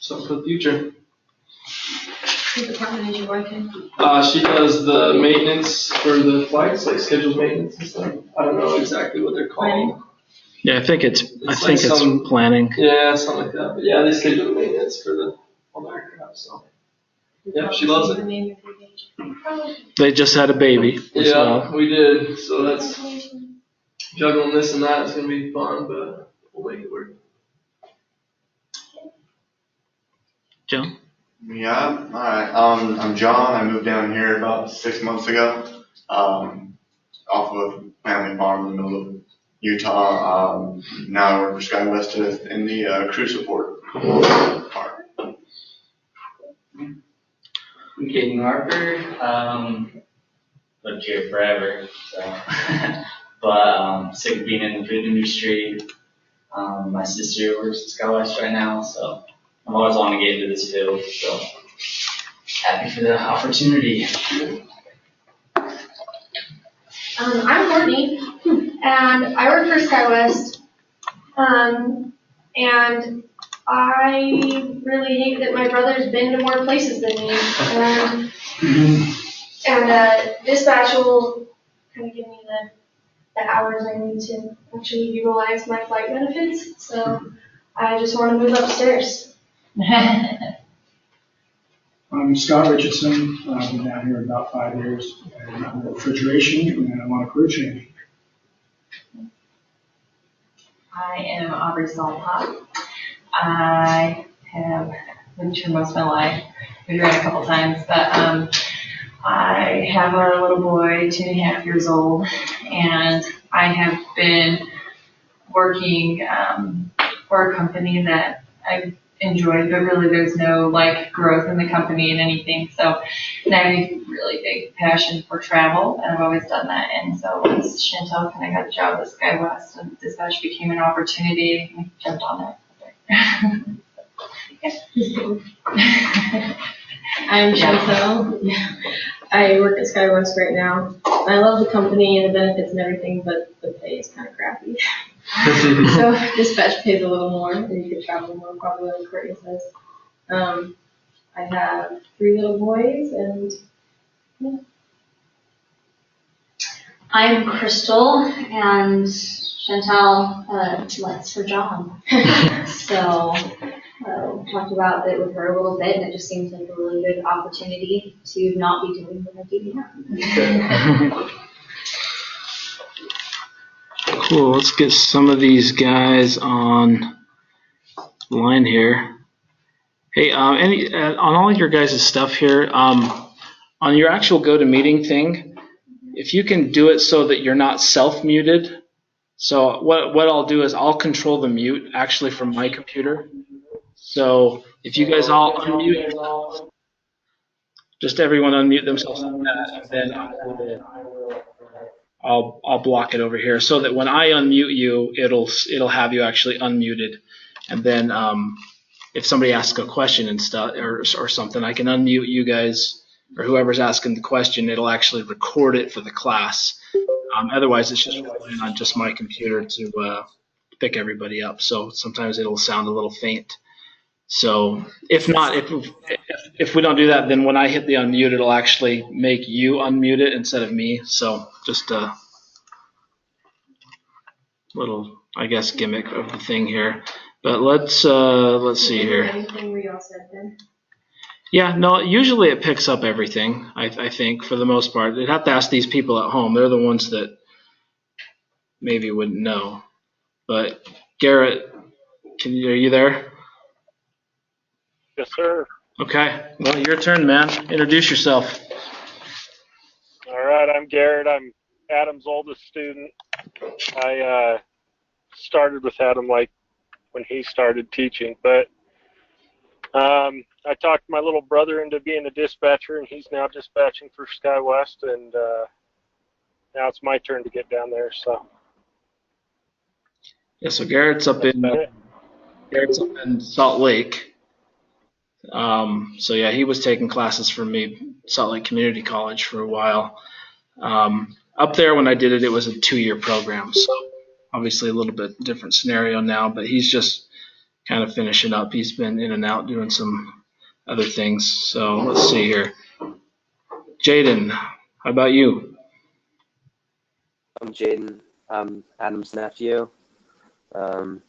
something for the future. What department is your wife in? She does the maintenance for the flights, like scheduled maintenance and stuff. I don't know exactly what they're called. Yeah, I think it's planning. Yeah, something like that. But yeah, they schedule the maintenance for all the aircraft. So yeah, she loves it. They just had a baby. Yeah, we did. So that's juggling this and that. It's gonna be fun, but we'll make it work. John? Yeah, alright. I'm John. I moved down here about 6 months ago, off of family farm in the middle of Utah. Now I work for SkyWest in the crew support part. I'm Caden Harper. Lived here forever, so but sick of being in the food industry. My sister works at SkyWest right now, so I've always wanted to get into this field, so happy for the opportunity. I'm Courtney, and I work for SkyWest, and I really hate that my brother's been to more places than me, and dispatch will kind of give me the hours I need to actually utilize my flight benefits, so I just want to move upstairs. I'm Scott Richardson. I've been down here about 5 years. I'm in refrigeration and I'm on a crew change. I am Aubrey Salpop. I have lived here most of my life. Moved around a couple times, but I have a little boy, 2.5 years old, and I have been working for a company that I enjoyed, but really there's no growth in the company and anything. So, and I have a really big passion for travel, and I've always done that. And so once Chantel kind of got a job at SkyWest, and dispatch became an opportunity, I jumped on it. I'm Chantel. I work at SkyWest right now. I love the company and the benefits and everything, but the pay is kind of crappy. So dispatch pays a little more, and you can travel more, probably like Courtney says. I have 3 little boys, and yeah. I'm Crystal, and Chantel likes her job. So talked about it with her a little bit, and it just seems like a really good opportunity to not be doing what I do now. Cool. Let's get some of these guys on line here. Hey, on all of your guys' stuff here, on your actual GoToMeeting thing, if you can do it so that you're not self-muted. So what I'll do is I'll control the mute actually from my computer. So if you guys all unmute, just everyone unmute themselves like that, and then I'll block it over here so that when I unmute you, it'll have you actually unmuted, and then if somebody asks a question and stuff or something, I can unmute you guys or whoever's asking the question. It'll actually record it for the class. Otherwise, it's just relying on just my computer to pick everybody up. So sometimes it'll sound a little faint. So if not, if we don't do that, then when I hit the unmute, it'll actually make you unmute it instead of me. So just a little, I guess, gimmick of the thing here. But let's see here. Anything we all said then? Yeah, no, usually it picks up everything, I think, for the most part. You'd have to ask these people at home. They're the ones that maybe wouldn't know. But Garrett, are you there? Yes, sir. Okay. Well, your turn, man. Introduce yourself. All right, I'm Garrett. I'm Adam's oldest student. I started with Adam when he started teaching, but I talked my little brother into being a dispatcher, and he's now dispatching for SkyWest, and now it's my turn to get down there. So yeah, so Garrett's up in Salt Lake. So yeah, he was taking classes for me, Salt Lake Community College, for a while. Up there when I did it, it was a 2-year program, so obviously a little bit different scenario now. But he's just kind of finishing up. He's been in and out doing some other things. So let's see here. Jaden, how about you? I'm Jaden. I'm Adam's nephew.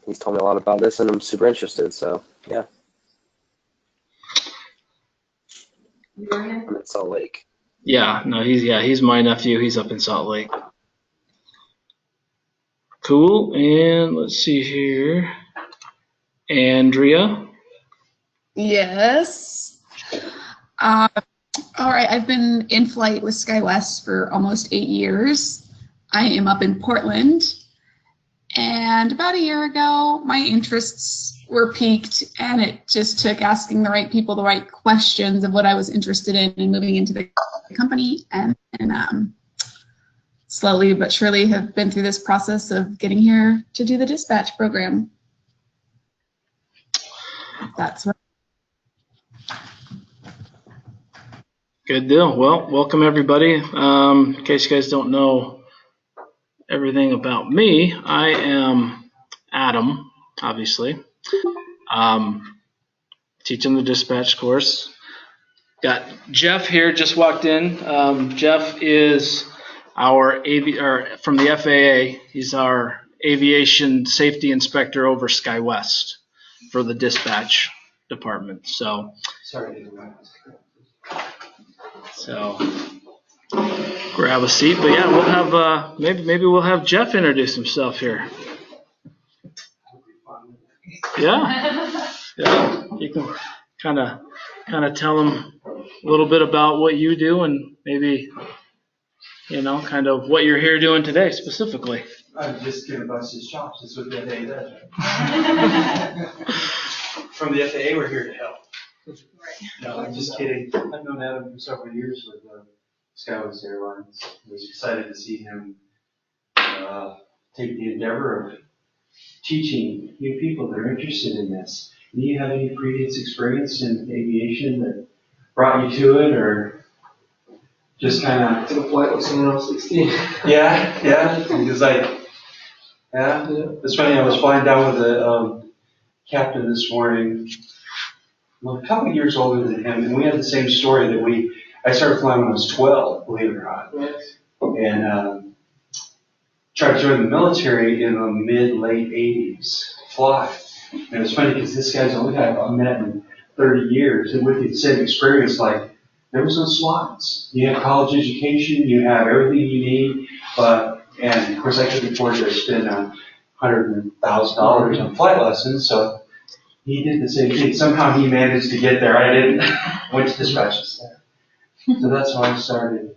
He's told me a lot about this, and I'm super interested. So yeah, I'm in Salt Lake. Yeah, no, he's my nephew. He's up in Salt Lake. Cool. And let's see here. Andrea. Yes. All right, I've been in flight with SkyWest for almost 8 years. I am up in Portland. And about a year ago, my interests were piqued, and it just took asking the right people the right questions of what I was interested in and moving into the company. And slowly but surely have been through this process of getting here to do the dispatch program. That's what. Good deal. Well, welcome everybody. In case you guys don't know everything about me, I am Adam, obviously. Teaching the dispatch course. Got Jeff here, just walked in. Jeff is our from the FAA. He's our aviation safety inspector over SkyWest for the dispatch department. So grab a seat. But yeah, we'll have maybe we'll have Jeff introduce himself here. Yeah, you can kind of tell them a little bit about what you do and maybe kind of what you're here doing today specifically. I'm just gonna bust his chops. That's what the FAA does. From the FAA, we're here to help. No, I'm just kidding. I've known Adam for several years with SkyWest Airlines. I was excited to see him take the endeavor of teaching new people that are interested in this. Do you have any previous experience in aviation that brought you to it, or just kind of took a flight with someone else 16? Yeah. Because it's funny. I was flying down with the captain this morning. Well, a couple of years older than him, and we had the same story that I started flying when I was 12, believe it or not, and tried to join the military in the mid-late 80s, fly. And it was funny because this guy's the only guy I've met in 30 years, and with the same experience, like, there was no slots. You have college education, you have everything you need, and of course I couldn't afford to spend $100,000 on flight lessons, so he did the same thing. Somehow he managed to get there. I didn't. Went to dispatch instead. So that's how I started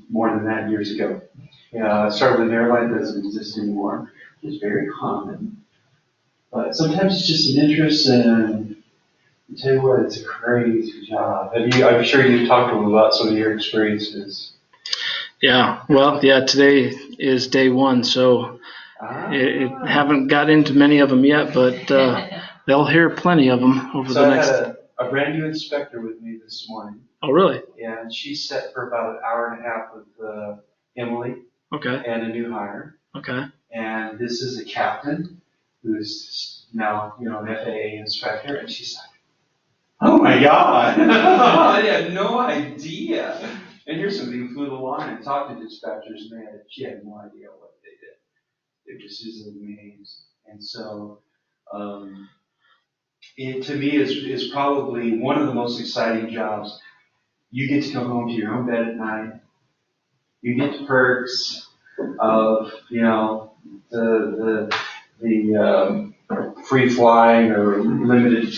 more than that years ago. I started with an airline that doesn't exist anymore, which is very common. But sometimes it's just an interest, and I tell you what, it's a crazy job. I'm sure you've talked to them about some of your experiences. Yeah, well, today is day one, so haven't got into many of them yet, but they'll hear plenty of them over the next. So I had a brand new inspector with me this morning. Oh, really? Yeah, and she sat for about an hour and a half with Emily. Okay. And a new hire. Okay. And this is a captain who's now, an FAA inspector, and she's like, "Oh my God, I had no idea." And here's somebody who flew the line and talked to dispatchers, and she had no idea what they did. It just is amazing. And so, it to me is probably one of the most exciting jobs. You get to go home to your own bed at night. You get the perks of, the free flying or limited,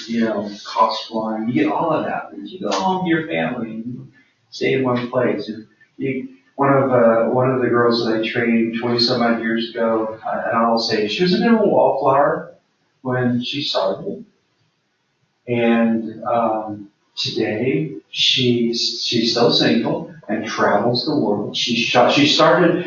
cost flying. You get all of that. But you go home to your family and stay in one place. And one of the girls that I trained 20 some odd years ago, and I'll say she was a bit of a wallflower when she started. And today she's still single and travels the world. She started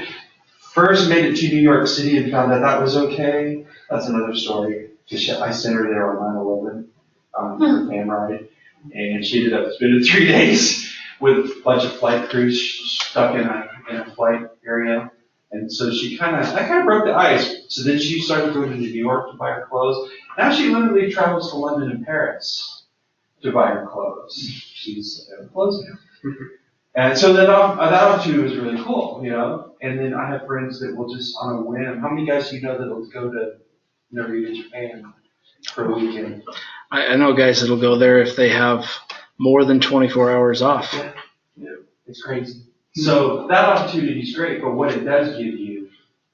first made it to New York City and found out that was okay. That's another story. I sent her there on 9/11 for a fan ride, and she ended up spending 3 days with a bunch of flight crews stuck in a flight area. And so I kind of broke the ice. So then she started going to New York to buy her clothes. Now she literally travels to London and Paris to buy her clothes. She's a clothes now. And so that opportunity was really cool, you know. And then I have friends that will just on a whim. How many guys do you know that will go to Narita, Japan for a weekend? I know guys that'll go there if they have more than 24 hours off. Yeah, it's crazy. So that opportunity is great, but what it does give you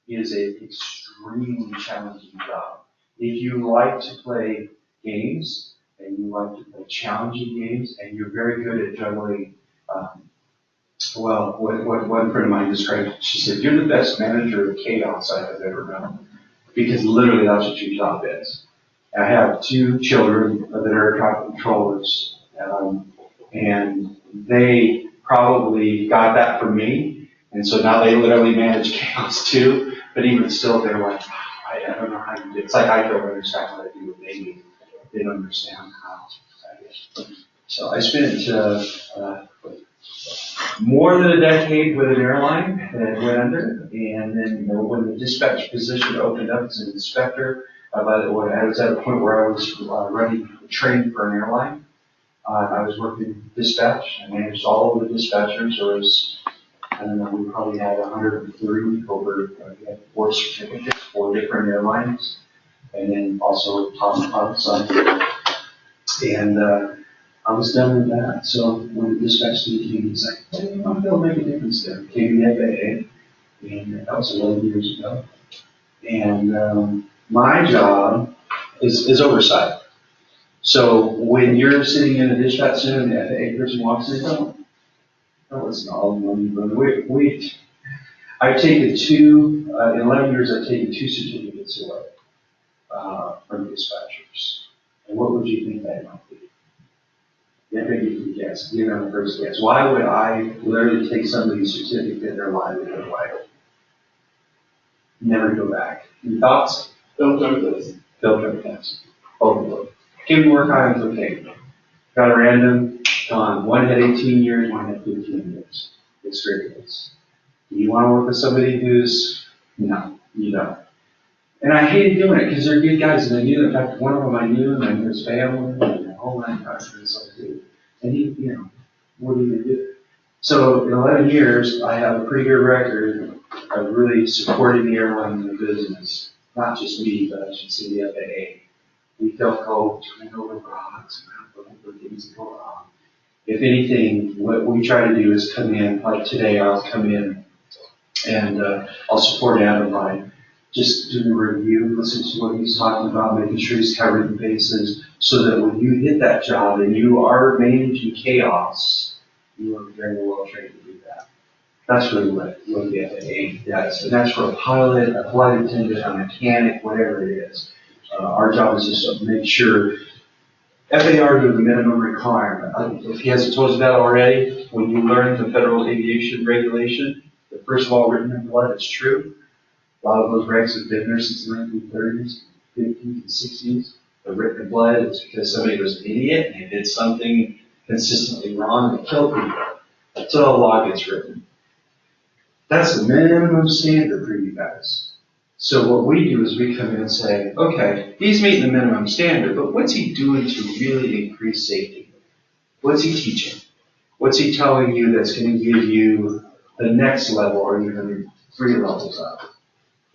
is an extremely challenging job. If you like to play games and you like to play challenging games and you're very good at juggling, what one friend of mine described, she said, you're the best manager of chaos I have ever known. Because literally that's what your job is. I have 2 children that are air traffic controllers, and they probably got that from me, and so now they literally manage chaos too, but even still they're like, I don't know how you do it. It's like I don't understand how to do it, they don't understand how I guess. So I spent more than a decade with an airline that went under, and then when the dispatch position opened up as an inspector, I was at a point where I was running training for an airline. I was working dispatch. I managed all of the dispatchers. There was, I don't know, we probably had 130 over, we had 4 certificates, 4 different airlines, and then also top some. And I was done with that. So when the dispatch team came, he's like, hey, I'm going to make a difference there. Came to the FAA, and that was 11 years ago. And my job is oversight. So when you're sitting in a dispatch center and the FAA person walks in, don't listen to all the money. Wait. I've taken in 11 years, I've taken 2 certificates away from dispatchers. And what would you think that might be? Maybe you can guess. Give them the first guess. Why would I literally take somebody's certificate in their livelihood away? Never go back. Any thoughts? Don't do this. Field trip test. Overload. Give work items, okay. Got a random, gone. One had 18 years, one had 15 years experience. Do you want to work with somebody who's, no, you don't. And I hated doing it because they're good guys and I knew, in fact, one of them I knew and I knew his family and the whole nine yards. And he, what are you going to do? So in 11 years, I have a pretty good record of really supporting the airline and the business. Not just me, but I should say the FAA. We don't go turning over rocks, and things that go wrong. If anything, what we try to do is come in, like today I'll come in and I'll support Adam by just doing a review, listening to what he's talking about, making sure he's covering the bases, so that when you hit that job and you are managing chaos, you are very well trained to do that. That's really what the FAA does. And that's for a pilot, a flight attendant, a mechanic, whatever it is. Our job is just to make sure FAR do the minimum requirement. If he hasn't told you that already, when you learn the federal aviation regulation, the first of all written in blood, it's true. A lot of those regs have been there since the 1930s, 50s, and 60s. The written in blood is because somebody was an idiot and they did something consistently wrong and killed people. So a law gets written. That's the minimum standard for you guys. So what we do is we come in and say, okay, he's meeting the minimum standard, but what's he doing to really increase safety? What's he teaching? What's he telling you that's going to give you the next level or even 3 levels up?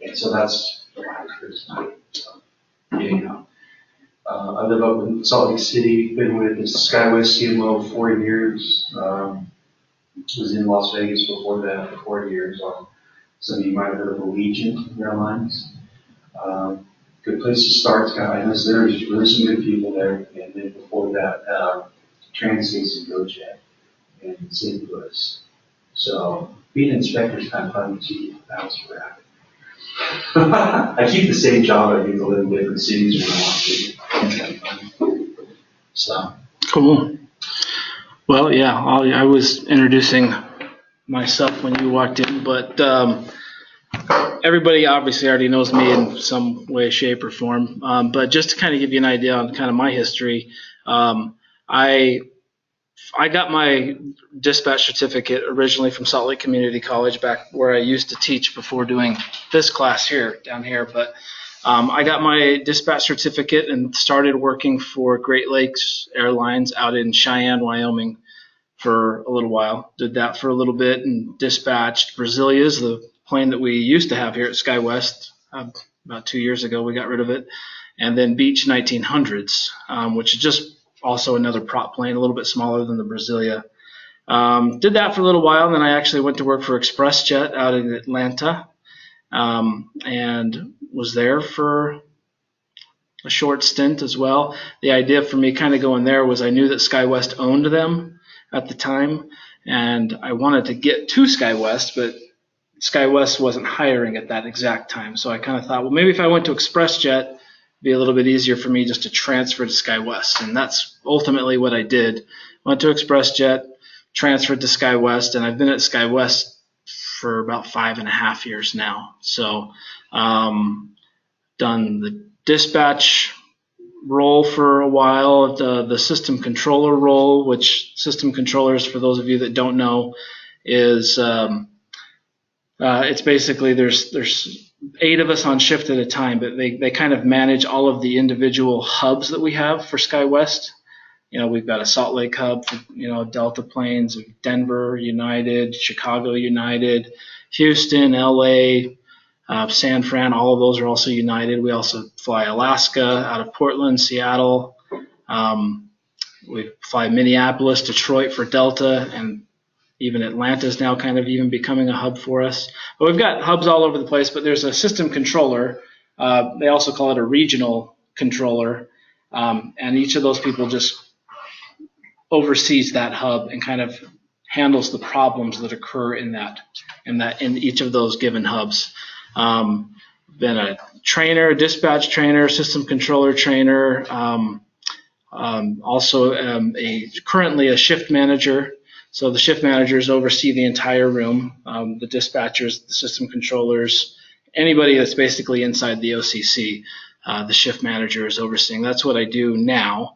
And so that's what I was tonight. So, I live up in Salt Lake City, been with the SkyWest CMO 4 years. Was in Las Vegas before that for 4 years. Some of you might have heard of Allegiant Airlines. Good place to start. There's really some good people there. And then before that, Transdace and GoJet in St. Louis. So being an inspector is kind of fun to bounce around. I keep the same job. I get to live in different cities when I want to. It's kind of fun. So cool. Well, yeah, I was introducing myself when you walked in, but everybody obviously already knows me in some way, shape, or form. But just to kind of give you an idea on kind of my history, I I got my dispatch certificate originally from Salt Lake Community College, back where I used to teach before doing this class down here. But I got my dispatch certificate and started working for Great Lakes Airlines out in Cheyenne, Wyoming for a little while. Did that for a little bit and dispatched Brazilias, the plane that we used to have here at SkyWest. About 2 years ago, we got rid of it. And then Beech 1900s, which is just also another prop plane, a little bit smaller than the Brasilia. Did that for a little while, and then I actually went to work for ExpressJet out in Atlanta, and was there for a short stint as well. The idea for me kind of going there was I knew that SkyWest owned them at the time, and I wanted to get to SkyWest, but SkyWest wasn't hiring at that exact time. So I kind of thought, well, maybe if I went to ExpressJet, it'd be a little bit easier for me just to transfer to SkyWest. And that's ultimately what I did. Went to ExpressJet, transferred to SkyWest, and I've been at SkyWest for about 5.5 years now. So done the dispatch role for a while, the system controller role, which system controllers, for those of you that don't know, is it's basically there's 8 of us on shift at a time, but they kind of manage all of the individual hubs that we have for SkyWest. We've got a Salt Lake hub for, Delta planes, Denver United, Chicago United, Houston, LA, San Fran, all of those are also United. We also fly Alaska out of Portland, Seattle. We fly Minneapolis, Detroit for Delta, and even Atlanta is now kind of even becoming a hub for us. But we've got hubs all over the place, but there's a system controller. They also call it a regional controller. And each of those people just oversees that hub and kind of handles the problems that occur in each of those given hubs. Been a trainer, dispatch trainer, system controller trainer, also currently a shift manager. So the shift managers oversee the entire room, the dispatchers, the system controllers, anybody that's basically inside the OCC, the shift manager is overseeing. That's what I do now.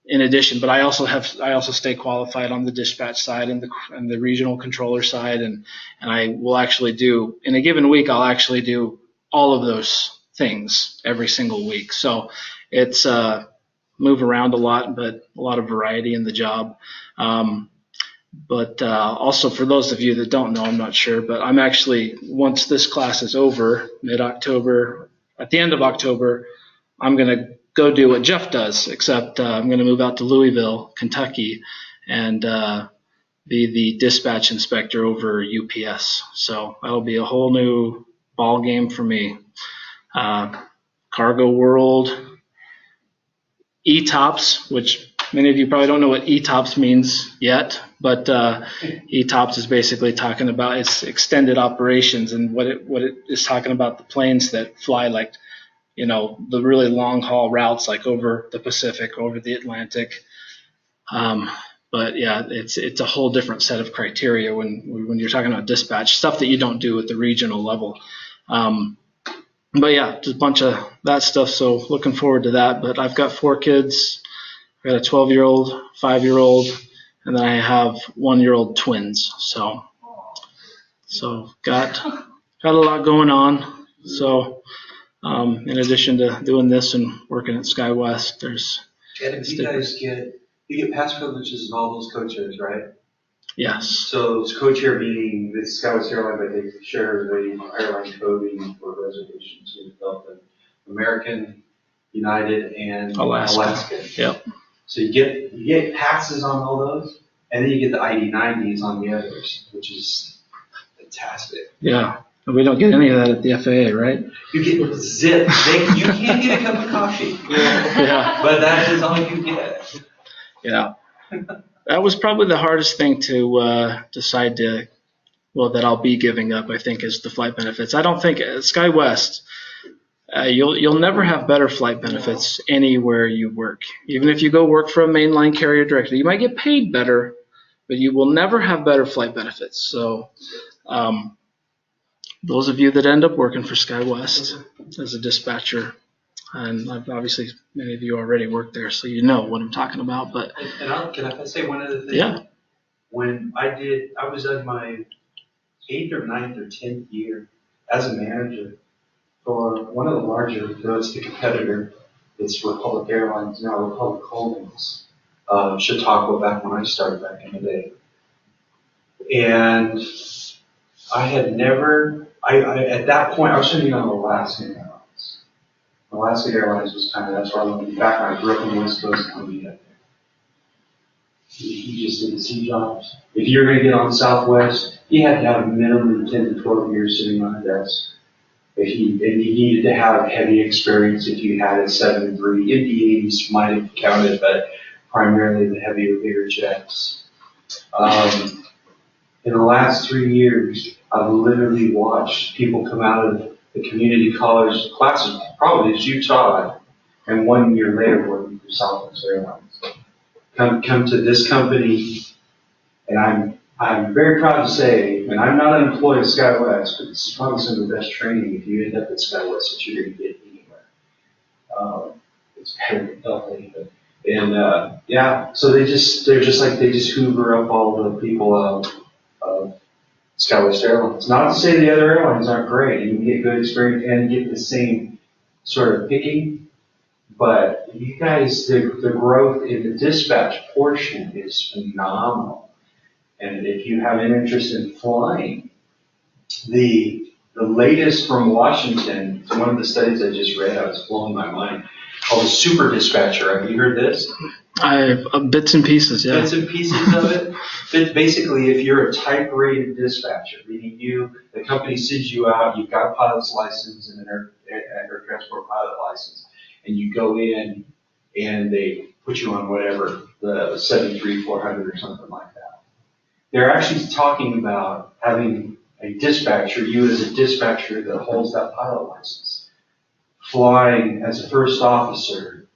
In addition, but I also stay qualified on the dispatch side and the regional controller side, and I will actually do, in a given week, I'll actually do all of those things every single week. So it's move around a lot, but a lot of variety in the job. But also for those of you that don't know, I'm not sure, but I'm actually, once this class is over, mid-October, at the end of October, I'm going to go do what Jeff does, except I'm going to move out to Louisville, Kentucky, and be the dispatch inspector over UPS. So that'll be a whole new ball game for me. Cargo world, ETOPS, which many of you probably don't know what ETOPS means yet, but ETOPS is basically talking about its extended operations, and what it is talking about the planes that fly like, the really long haul routes, like over the Pacific, over the Atlantic. But yeah, it's a whole different set of criteria when you're talking about dispatch, stuff that you don't do at the regional level. But yeah, just a bunch of that stuff. So looking forward to that. But I've got 4 kids. I've got a 12-year-old, 5-year-old, and then I have 1-year-old twins. So got a lot going on. So in addition to doing this and working at SkyWest, there's. And you guys get pass privileges and all those co-chairs, right? Yes. So it's co-chair meaning the SkyWest airline, but they share the airline coding for reservations with Delta, American, United, and Alaska. Yep. So you get passes on all those, and then you get the ID90s on the others, which is fantastic. Yeah. We don't get any of that at the FAA, right? You get zip. You can get a cup of coffee. Yeah. But that is all you get. Yeah. That was probably the hardest thing to decide that I'll be giving up, I think, is the flight benefits. I don't think at SkyWest, you'll never have better flight benefits anywhere you work. Even if you go work for a mainline carrier directly, you might get paid better, but you will never have better flight benefits. So those of you that end up working for SkyWest as a dispatcher, And obviously, many of you already work there, so you know what I'm talking about. But Can I say one other thing? yeah, When I was in my 8th or 9th or 10th year as a manager for one of the larger, it's the competitor, it's Republic Airlines, now Republic Holdings, Chautauqua back when I started back in the day. And I had never, at that point, I was sitting on Alaska Airlines. Alaska Airlines was kind of, that's where I went back when I grew up on the West Coast, and we had you just didn't see jobs. If you're going to get on Southwest, you had to have a minimum of 10 to 12 years sitting on a desk. And you needed to have heavy experience. If you had a 7.3, MD-80s might have counted, but primarily the heavier, bigger jets. In the last 3 years, I've literally watched people come out of the community college classes, probably as you taught, and 1 year later working for Southwest Airlines. Come to this company, and I'm very proud to say, and I'm not an employee of SkyWest, but this is probably some of the best training if you end up at SkyWest that you're going to get anywhere. It's better than nothing. And yeah, so they just hoover up all the people of SkyWest Airlines. Not to say the other airlines aren't great, you can get good experience and get the same sort of picking. But you guys, the growth in the dispatch portion is phenomenal. And if you have an interest in flying, the latest from Washington, one of the studies I just read, I was blowing my mind, called a super dispatcher. Have you heard this? Bits and pieces, yeah. Bits and pieces of it. But basically, if you're a type-rated dispatcher, meaning the company sends you out, you've got a pilot's license and an air transport pilot license, and you go in and they put you on whatever, the 73400 or something like that. They're actually talking about having a dispatcher, you as a dispatcher that holds that pilot license, flying as a first officer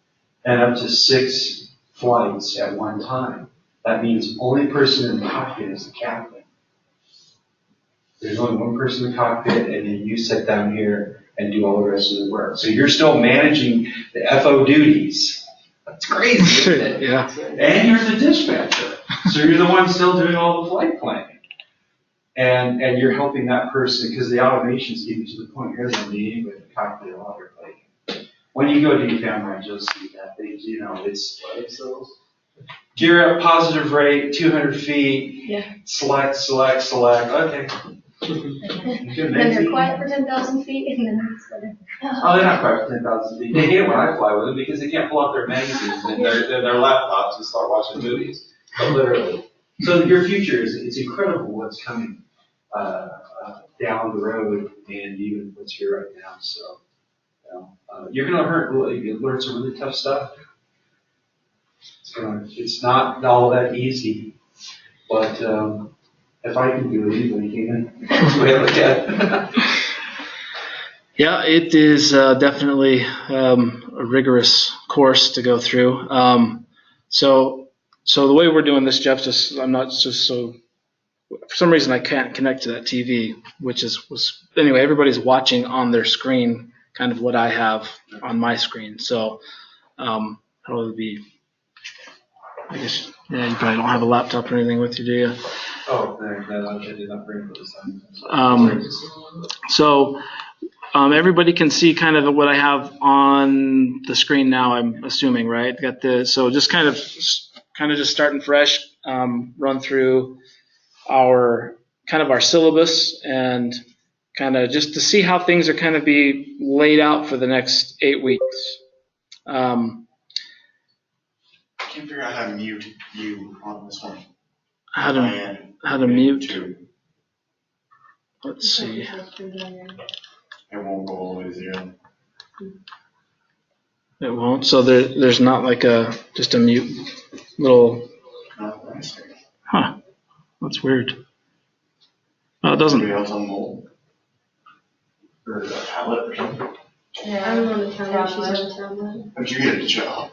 and up to 6 flights at one time. That means only person in the cockpit is the captain. There's only one person in the cockpit, and then you sit down here and do all the rest of the work. So you're still managing the FO duties. That's crazy, isn't it? Yeah. And you're the dispatcher. So you're the one still doing all the flight planning. And you're helping that person because the automation's getting to the point here that they need with the cockpit a lot of like. When you go to your camera, you'll see that they, it's gear up, positive rate, 200 feet. Yeah. Select. Okay. Then they're quiet for 10,000 feet, and then it's better. Oh, they're not quiet for 10,000 feet. They hate it when I fly with them because they can't pull out their magazines and their laptops and start watching movies. But literally. So your future it's incredible what's coming down the road and even what's here right now. So you're going to learn some really tough stuff. It's not all that easy, but if I can do it, anybody can. That's the way I look at it. Yeah, it is definitely a rigorous course to go through. So the way we're doing this, Jeff, I'm not just so. For some reason, I can't connect to that TV, anyway. Everybody's watching on their screen, kind of what I have on my screen. So how would it be? I guess you probably don't have a laptop or anything with you, do you? Oh, no, I did not bring it this time. So everybody can see kind of what I have on the screen now, I'm assuming, right? So just kind of just starting fresh, run through our syllabus and kind of just to see how things are kind of be laid out for the next 8 weeks. I can't figure out how to mute you on this one. How to mute? Let's see. It won't go all the way to 0. It won't. So there's not like just a mute little. Huh. That's weird. No, it doesn't. Somebody else on mobile or a tablet or something. Yeah, I'm on the tablet. She's on the tablet. How'd you get it to show?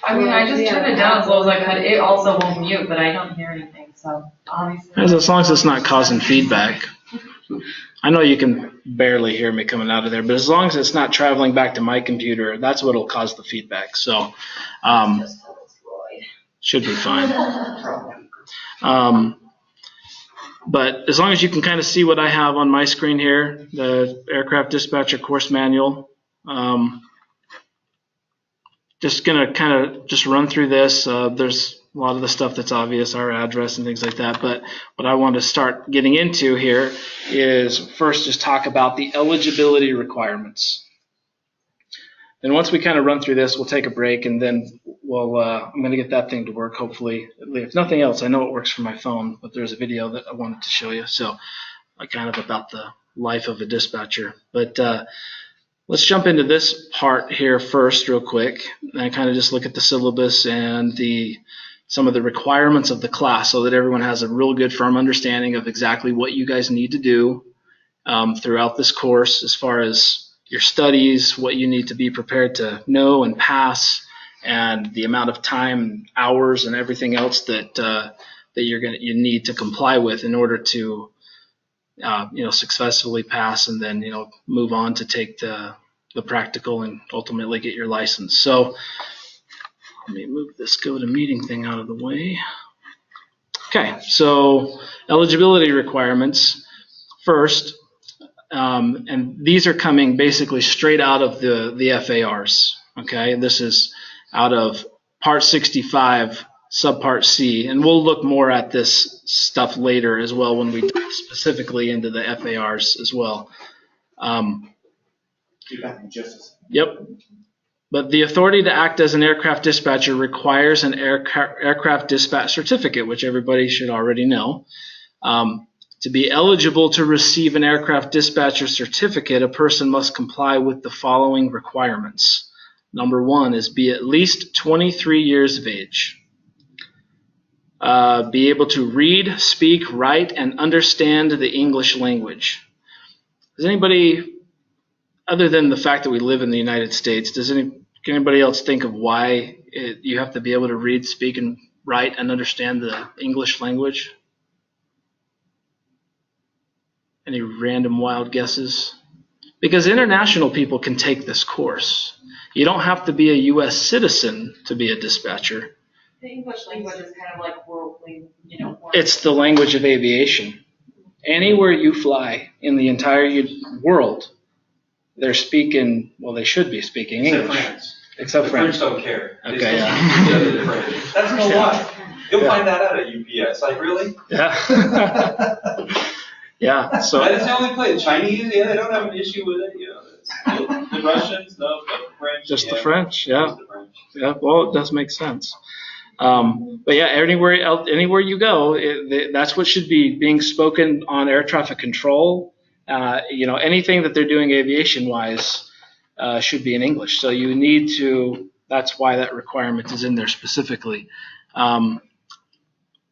I mean, I just turned it down as low as I could. It also won't mute, but I don't hear anything, so obviously. As long as it's not causing feedback. I know you can barely hear me coming out of there, but as long as it's not traveling back to my computer, that's what will cause the feedback. So, should be fine. But as long as you can kind of see what I have on my screen here, the aircraft dispatcher course manual. Just gonna kind of just run through this. There's a lot of the stuff that's obvious, our address and things like that. But what I want to start getting into here is first just talk about the eligibility requirements. And once we kind of run through this, we'll take a break, and then I'm going to get that thing to work, hopefully. If nothing else, I know it works for my phone, but there's a video that I wanted to show you. So kind of about the life of a dispatcher. But let's jump into this part here first real quick, and kind of just look at the syllabus and some of the requirements of the class so that everyone has a real good firm understanding of exactly what you guys need to do throughout this course as far as your studies, what you need to be prepared to know and pass, and the amount of time, hours, and everything else that you need to comply with in order to successfully pass, and then move on to take the practical and ultimately get your license. So let me move this go to meeting thing out of the way. Okay, so eligibility requirements first. And these are coming basically straight out of the FARs. Okay, this is out of Part 65, Subpart C, and we'll look more at this stuff later as well when we dive specifically into the FARs as well. Yep. But the authority to act as an aircraft dispatcher requires an aircraft dispatch certificate, which everybody should already know. To be eligible to receive an aircraft dispatcher certificate, a person must comply with the following requirements. Number one is be at least 23 years of age. Be able to read, speak, write, and understand the English language. Does anybody, other than the fact that we live in the United States, can anybody else think of why you have to be able to read, speak, and write and understand the English language? Any random wild guesses? Because international people can take this course. You don't have to be a U.S. citizen to be a dispatcher. The English language is kind of like worldly, It's the language of aviation. Anywhere you fly in the entire world, they're speaking, they should be speaking English. Except France. The French don't care. Okay, yeah. That's no lie. You'll find that out at UPS. Like, really? Yeah. Yeah, so that's the only place. Chinese, they don't have an issue with it. The Russians, no, but the French. Just the French, yeah. Yeah, well, it does make sense. But yeah, anywhere you go, that's what should be being spoken on air traffic control. Anything that they're doing aviation-wise should be in English. So you need to. That's why that requirement is in there specifically.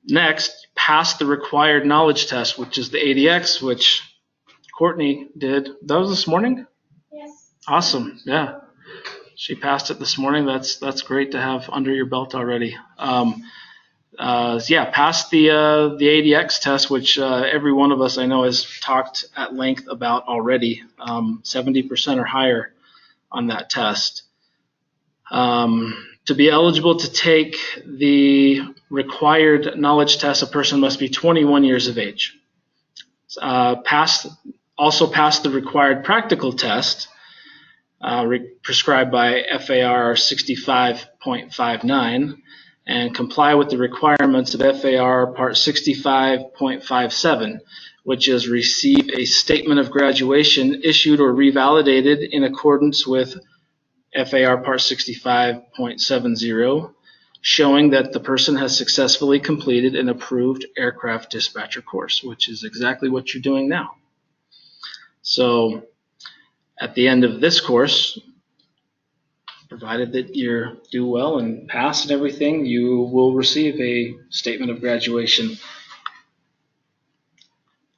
Next, pass the required knowledge test, which is the ADX, which Courtney did. That was this morning? Yes. Awesome. Yeah. She passed it this morning. That's great to have under your belt already. Pass the ADX test, which every one of us I know has talked at length about already. 70% or higher on that test. To be eligible to take the required knowledge test, a person must be 21 years of age. Also pass the required practical test prescribed by FAR 65.59 and comply with the requirements of FAR Part 65.57, which is receive a statement of graduation issued or revalidated in accordance with FAR Part 65.70, showing that the person has successfully completed an approved aircraft dispatcher course, which is exactly what you're doing now. So at the end of this course, provided that you do well and pass and everything, you will receive a statement of graduation.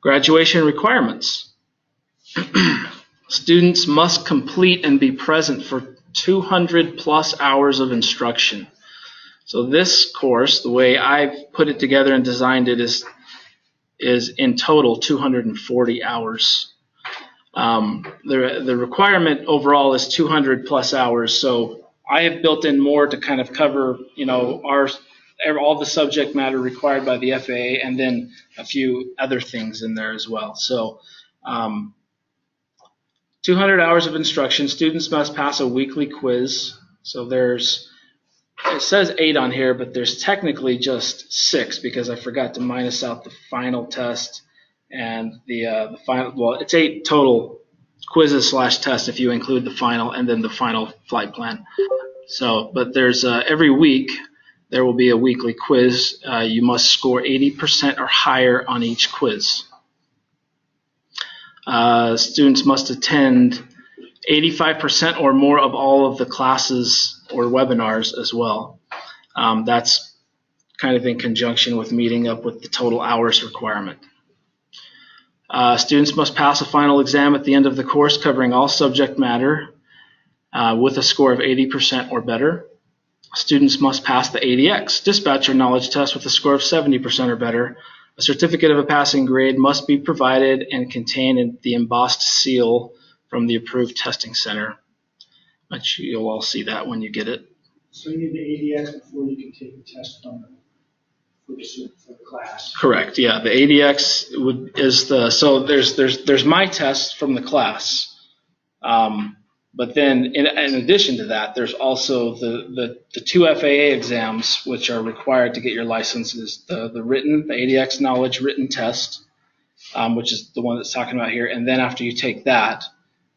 Graduation requirements. Students must complete and be present for 200 plus hours of instruction. So this course, the way I've put it together and designed it, is in total 240 hours The requirement overall is 200 plus hours. So I have built in more to kind of cover, all the subject matter required by the FAA, and then a few other things in there as well. So 200 hours of instruction. Students must pass a weekly quiz. So it says 8 on here, but there's technically just 6 because I forgot to minus out the final test and the final. Well, it's 8 total quizzes / tests if you include the final and then the final flight plan. So, but there's every week there will be a weekly quiz. You must score 80% or higher on each quiz. Students must attend 85% or more of all of the classes or webinars as well. That's kind of in conjunction with meeting up with the total hours requirement. Students must pass a final exam at the end of the course covering all subject matter with a score of 80% or better. Students must pass the ADX, dispatcher knowledge test, with a score of 70% or better. A certificate of a passing grade must be provided and contain in the embossed seal from the approved testing center. But you'll all see that when you get it. So you need the ADX before you can take the test for the class. Correct. Yeah, the ADX so there's my test from the class, but then in addition to that, there's also the 2 FAA exams which are required to get your licenses. The ADX knowledge written test, which is the one that's talking about here, and then after you take that,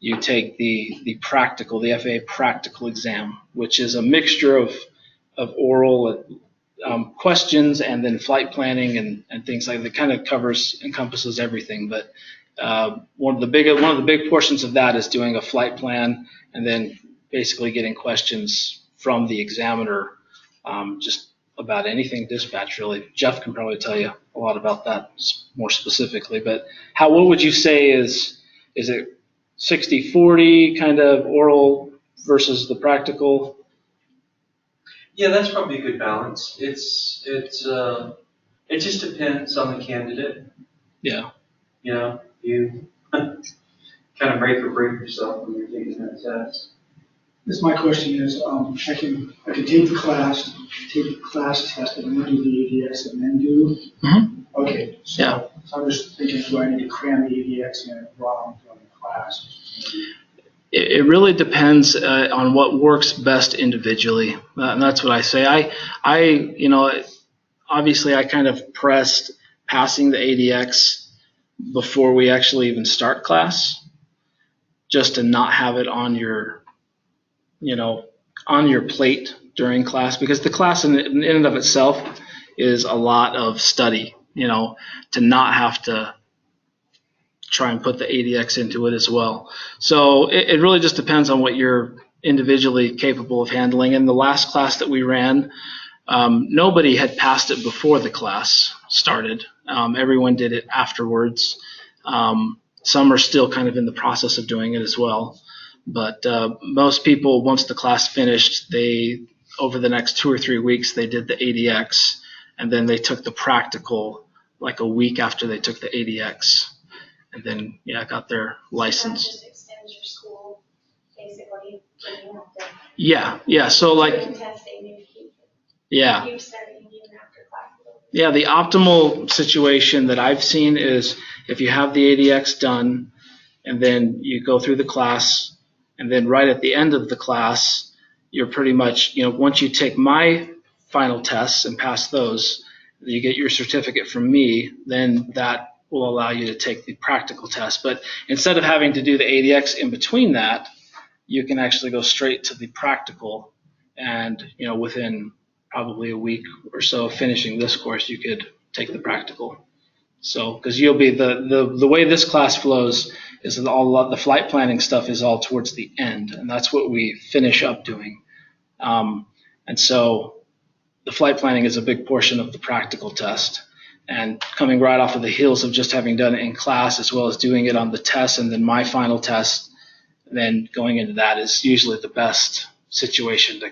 you take the practical, the FAA practical exam, which is a mixture of oral questions and then flight planning and things like that. It kind of encompasses everything. But one of the big portions of that is doing a flight plan and then basically getting questions from the examiner, just about anything dispatch really. Jeff can probably tell you a lot about that more specifically. But what would you say is it 60-40 kind of oral versus the practical? Yeah, that's probably a good balance. It just depends on the candidate. Yeah. You kind of make or break yourself when you're taking that test. My question is, I can take the class test, and then do the ADX, and then do. Mm-hmm. Okay. So, yeah. So I'm just thinking, do I need to cram the ADX in while I'm doing the class? It really depends on what works best individually, and that's what I say. I obviously I kind of pressed passing the ADX before we actually even start class, just to not have it on your plate during class, because the class in and of itself is a lot of study, to not have to try and put the ADX into it as well. So it really just depends on what you're individually capable of handling. In the last class that we ran, nobody had passed it before the class started. Everyone did it afterwards. Some are still kind of in the process of doing it as well. But most people, once the class finished, over the next 2 or 3 weeks, they did the ADX, and then they took the practical like a week after they took the ADX. And then, got their license. That just extends your school, basically. Yeah. So testing, you keep studying even after class. Yeah, the optimal situation that I've seen is if you have the ADX done, and then you go through the class, and then right at the end of the class, you're pretty much, once you take my final tests and pass those, you get your certificate from me, then that will allow you to take the practical test. But instead of having to do the ADX in between that, you can actually go straight to the practical, and within probably a week or so of finishing this course, you could take the practical. So because you'll be the way this class flows is that all the flight planning stuff is all towards the end, and that's what we finish up doing. And so the flight planning is a big portion of the practical test. And coming right off of the heels of just having done it in class, as well as doing it on the test and then my final test, then going into that is usually the best situation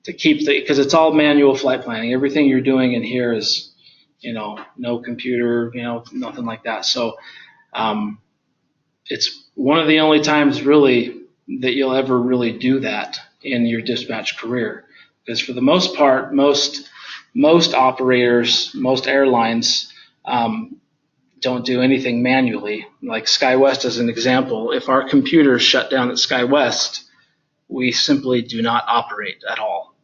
to keep because it's all manual flight planning. Everything you're doing in here is, no computer, nothing like that. So it's one of the only times really that you'll ever really do that in your dispatch career. Because for the most part, most operators, most airlines don't do anything manually. Like SkyWest as an example, if our computers shut down at SkyWest, we simply do not operate at all.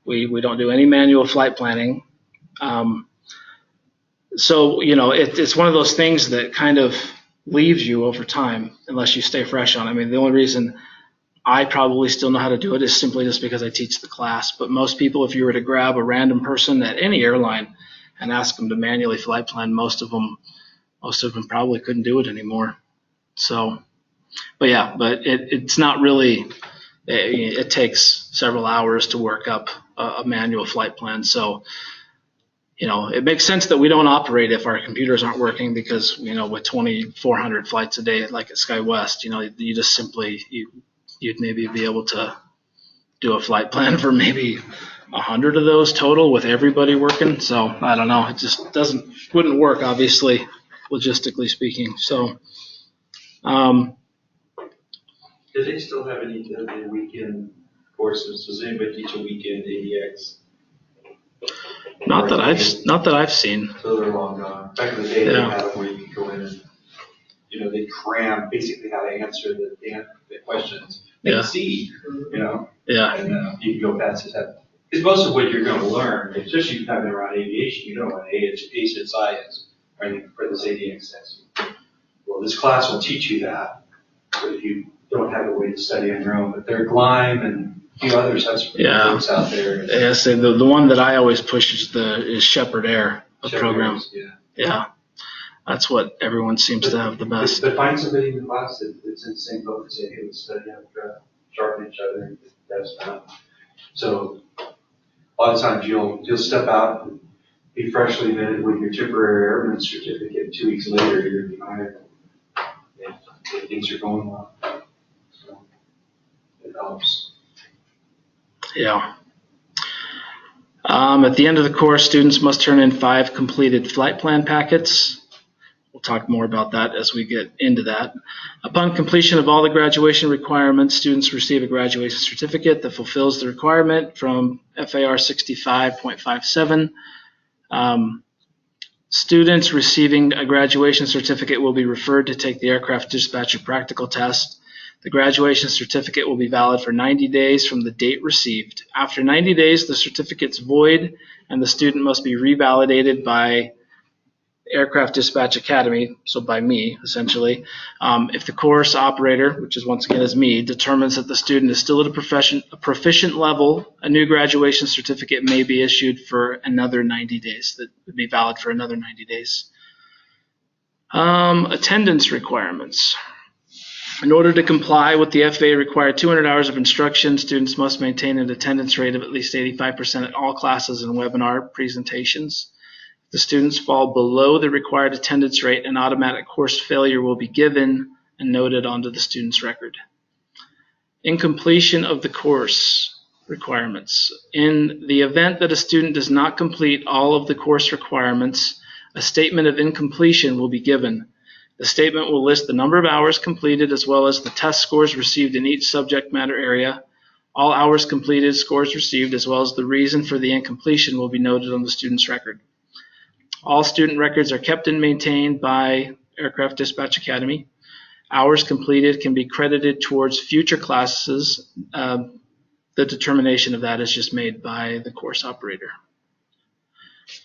We don't do any manual flight planning. So, it's one of those things that kind of leaves you over time unless you stay fresh on it. I mean, the only reason I probably still know how to do it is simply just because I teach the class. But most people, if you were to grab a random person at any airline and ask them to manually flight plan, most of them probably couldn't do it anymore. So, but it's not really, it takes several hours to work up a manual flight plan. So, it makes sense that we don't operate if our computers aren't working because, with 2,400 flights a day, like at SkyWest, you just simply, you'd maybe be able to do a flight plan for maybe 100 of those total with everybody working. So I don't know. It just wouldn't work, obviously, logistically speaking. So, Do they still have any weekend courses? Does anybody teach a weekend ADX? Not that I've seen. So they're long gone. Back in the day, they had them where you could go in and, they cram basically how to answer the questions. They can see, Yeah. And you can go past the test. Because most of what you're going to learn, especially if you've been around aviation, you know what ACSI is, or anything for this ADX test. Well, this class will teach you that, but if you don't have a way to study on your own. But they're Gleim and a few others have some books out there. Yeah, so the one that I always push is Shepherd Air, program. Airs, Yeah. That's what everyone seems to have the best. But find somebody in the class that's in the same boat and say, hey, let's study how to sharpen each other and that's fun. So a lot of times you'll step out and be freshly vetted with your temporary airman certificate. 2 weeks later, you're going to be hired. And things are going well. So it helps. Yeah. At the end of the course, students must turn in 5 completed flight plan packets. We'll talk more about that as we get into that. Upon completion of all the graduation requirements, students receive a graduation certificate that fulfills the requirement from FAR 65.57. Students receiving a graduation certificate will be referred to take the aircraft dispatcher practical test. The graduation certificate will be valid for 90 days from the date received. After 90 days, the certificate's void and the student must be revalidated by Aircraft Dispatch Academy, so by me, essentially. If the course operator, which is once again is me, determines that the student is still at a proficient level, a new graduation certificate may be issued for another 90 days. That would be valid for another 90 days. Attendance requirements. In order to comply with the FAA required 200 hours of instruction, students must maintain an attendance rate of at least 85% at all classes and webinar presentations. If the students fall below the required attendance rate, an automatic course failure will be given and noted onto the student's record. Incompletion of the course requirements. In the event that a student does not complete all of the course requirements, a statement of incompletion will be given. The statement will list the number of hours completed as well as the test scores received in each subject matter area. All hours completed, scores received, as well as the reason for the incompletion will be noted on the student's record. All student records are kept and maintained by Aircraft Dispatch Academy. Hours completed can be credited towards future classes. The determination of that is just made by the course operator.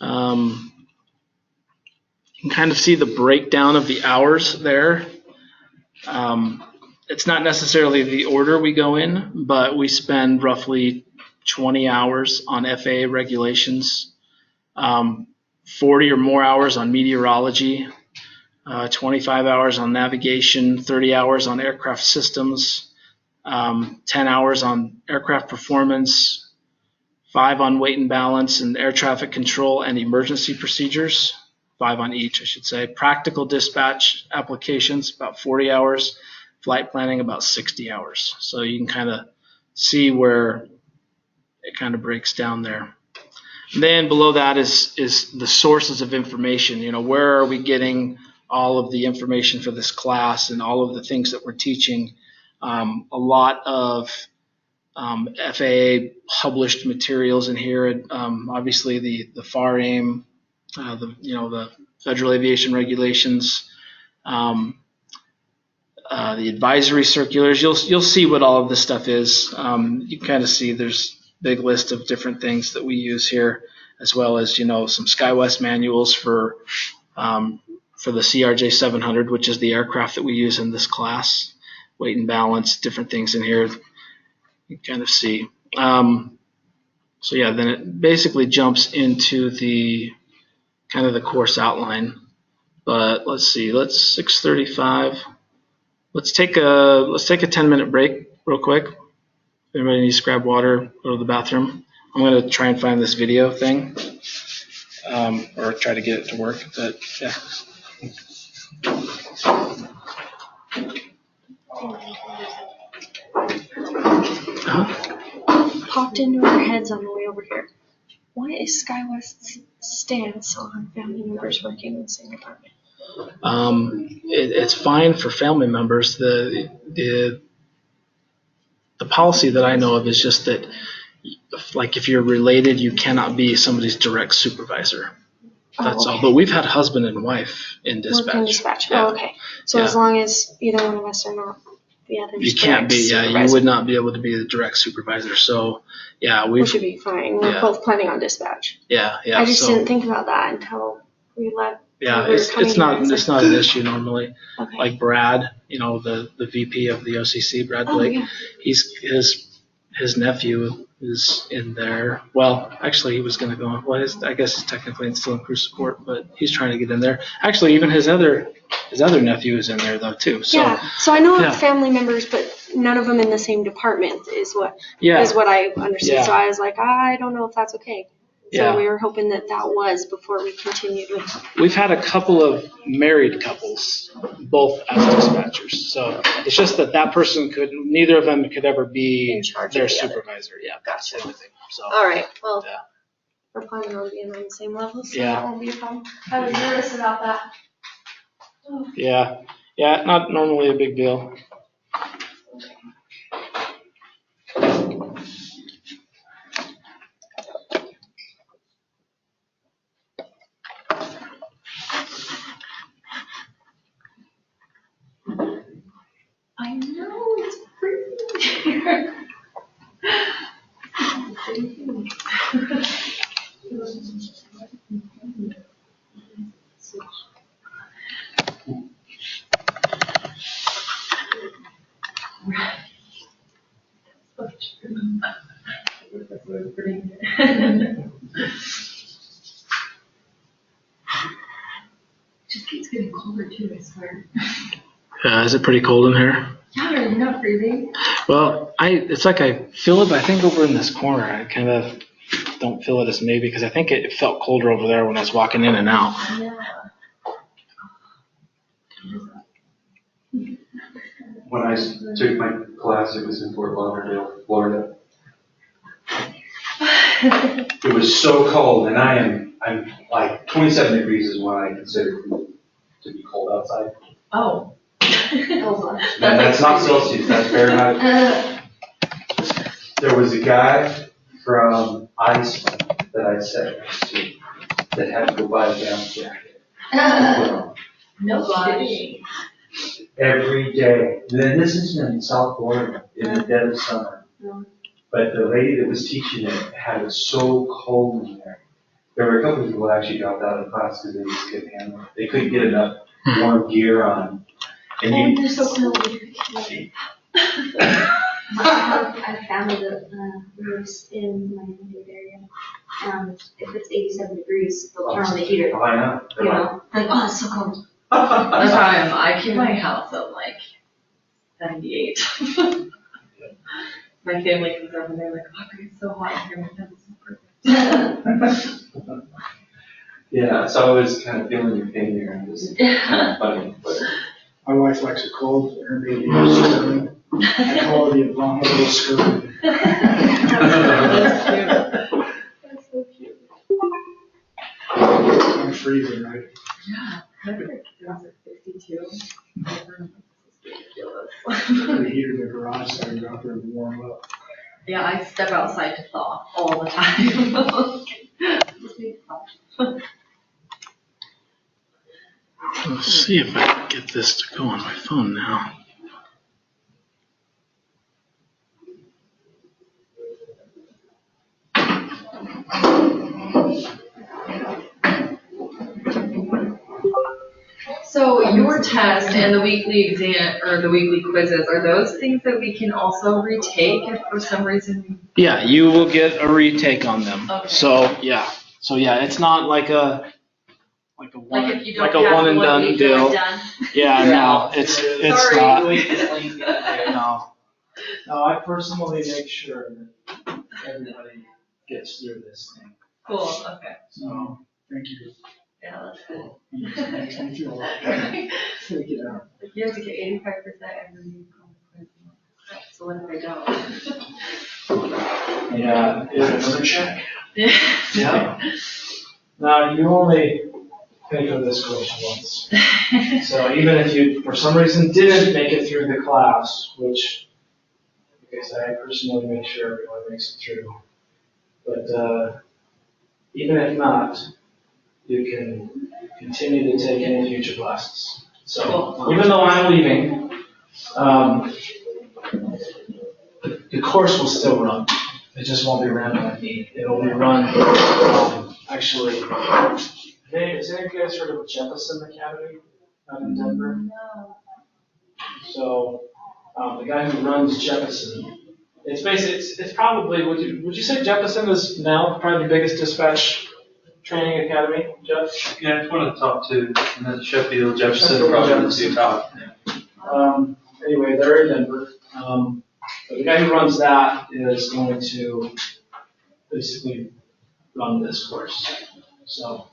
You can kind of see the breakdown of the hours there. It's not necessarily the order we go in, but we spend roughly 20 hours on FAA regulations, 40 or more hours on meteorology, 25 hours on navigation, 30 hours on aircraft systems, 10 hours on aircraft performance, 5 on weight and balance and air traffic control and emergency procedures, 5 on each, I should say. Practical dispatch applications, about 40 hours. Flight planning, about 60 hours. So you can kind of see where it kind of breaks down there. And then below that is the sources of information. You know, where are we getting all of the information for this class and all of the things that we're teaching. A lot of FAA published materials in here. Obviously, the FAR AIM, the Federal Aviation Regulations, the advisory circulars. You'll see what all of this stuff is. You kind of see there's a big list of different things that we use here, as well as some SkyWest manuals for the CRJ 700, which is the aircraft that we use in this class. Weight and balance, different things in here. You kind of see. So yeah, then it basically jumps into the kind of the course outline. But let's see, 6:35. Let's take a 10-minute break real quick. Everybody needs to grab water, go to the bathroom. I'm gonna try and find this video thing, or try to get it to work. But yeah. Popped into our heads on the way over here. What is SkyWest's stance on family members working in the same department? It's fine for family members. The policy that I know of is just that, like, if you're related, you cannot be somebody's direct supervisor. That's all. But we've had husband and wife in dispatch. Work in dispatch. Yeah. Oh, okay. So as long as either one of us are not the other. You can't be. Yeah, you would not be able to be the direct supervisor. So yeah, we should be fine. We're both planning on dispatch. Yeah. I just didn't think about that until we left. Yeah, it's not an issue normally. Okay. Like Brad, the VP of the OCC, Brad Blake. Yeah. His nephew is in there. Well, actually, he was going to go. Well, I guess he's technically still in crew support, but he's trying to get in there. Actually, even his other nephew is in there though too. So, yeah. So I know of family members, but none of them in the same department is what I understood. Yeah. So I was like, I don't know if that's okay. So Yeah. we were hoping that was before we continued with. We've had a couple of married couples, both as dispatchers. So it's just that person neither of them could ever be In charge their of the other. supervisor. Yeah, that's the only thing. So. All right. Well, Yeah. we're planning on being on the same level, so Yeah. that won't be a problem. I was nervous about that. Oh. Yeah, not normally a big deal. I know, it's pretty. Just keeps getting colder too, I swear. Is it pretty cold in here? Yeah, are you not freezing? Well, it's like I feel it, but I think over in this corner, I kind of don't feel it as maybe because I think it felt colder over there when I was walking in and out. Yeah. When I took my class, it was in Fort Lauderdale, Florida. It was so cold, and I'm like 27 degrees is what I consider to be cold outside. Oh. That's not Celsius, that's Fahrenheit. There was a guy from Iceland that I sat next to that had to go buy a down jacket. No kidding. Every day. Then this is in South Florida in the dead of summer. But the lady that was teaching it had it so cold in there. There were a couple of people that actually dropped out of the class because they just couldn't handle it. They couldn't get enough warm gear on. And They're so cool. I have family that lives in my immediate area, and if it's 87 degrees, they'll turn on the heater. Oh, I know. You know, like, oh, it's so cold. That's how I am. I keep my house at like 78. My family comes over and they're like, oh, it's so hot here. My house is so perfect. Yeah, so I was kind of feeling your pain here. It was kind of funny, but. My wife likes it cold, her baby is scurvy. I call it the abominable scurvy. That's cute. That's so cute. I'm freezing, right? Yeah, perfect. too. The heater in the garage, so I go out there and warm up. Yeah, I step outside to thaw all the time. Let's see if I can get this to go on my phone now. So your test and the weekly exam, or the weekly quizzes, are those things that we can also retake if for some reason? Yeah, you will get a retake on them. Okay. So yeah, it's not like a Like one if you don't like a pass one and one done week, deal. you're done? Yeah, no, it's Sorry. not. No. No, I personally make sure that everybody gets through this thing. Cool, okay. So, Thank you. Yeah, that's good. Thank you. Like, Thank you. you have to get 85% every week on the quiz. So what if I don't? yeah, Another check. yeah. Now, you only pay for this course once. So even if you, for some reason, didn't make it through the class, which, like I said, I personally make sure everyone makes it through. But even if not, you can continue to take any future classes. So even though I'm leaving, the course will still run. It just won't be run by me. It'll be run, actually, has any of you guys heard of Jefferson Academy out in Denver? No. So, the guy who runs Jefferson, it's basically, it's probably, would you say Jefferson is now probably the biggest dispatch training academy, Jeff? Yeah, it's one of the top two. And then Sheffield, Jefferson, Sheffield, probably the Jefferson. two top. Anyway, they're in Denver. But the guy who runs that is going to basically run this course. So,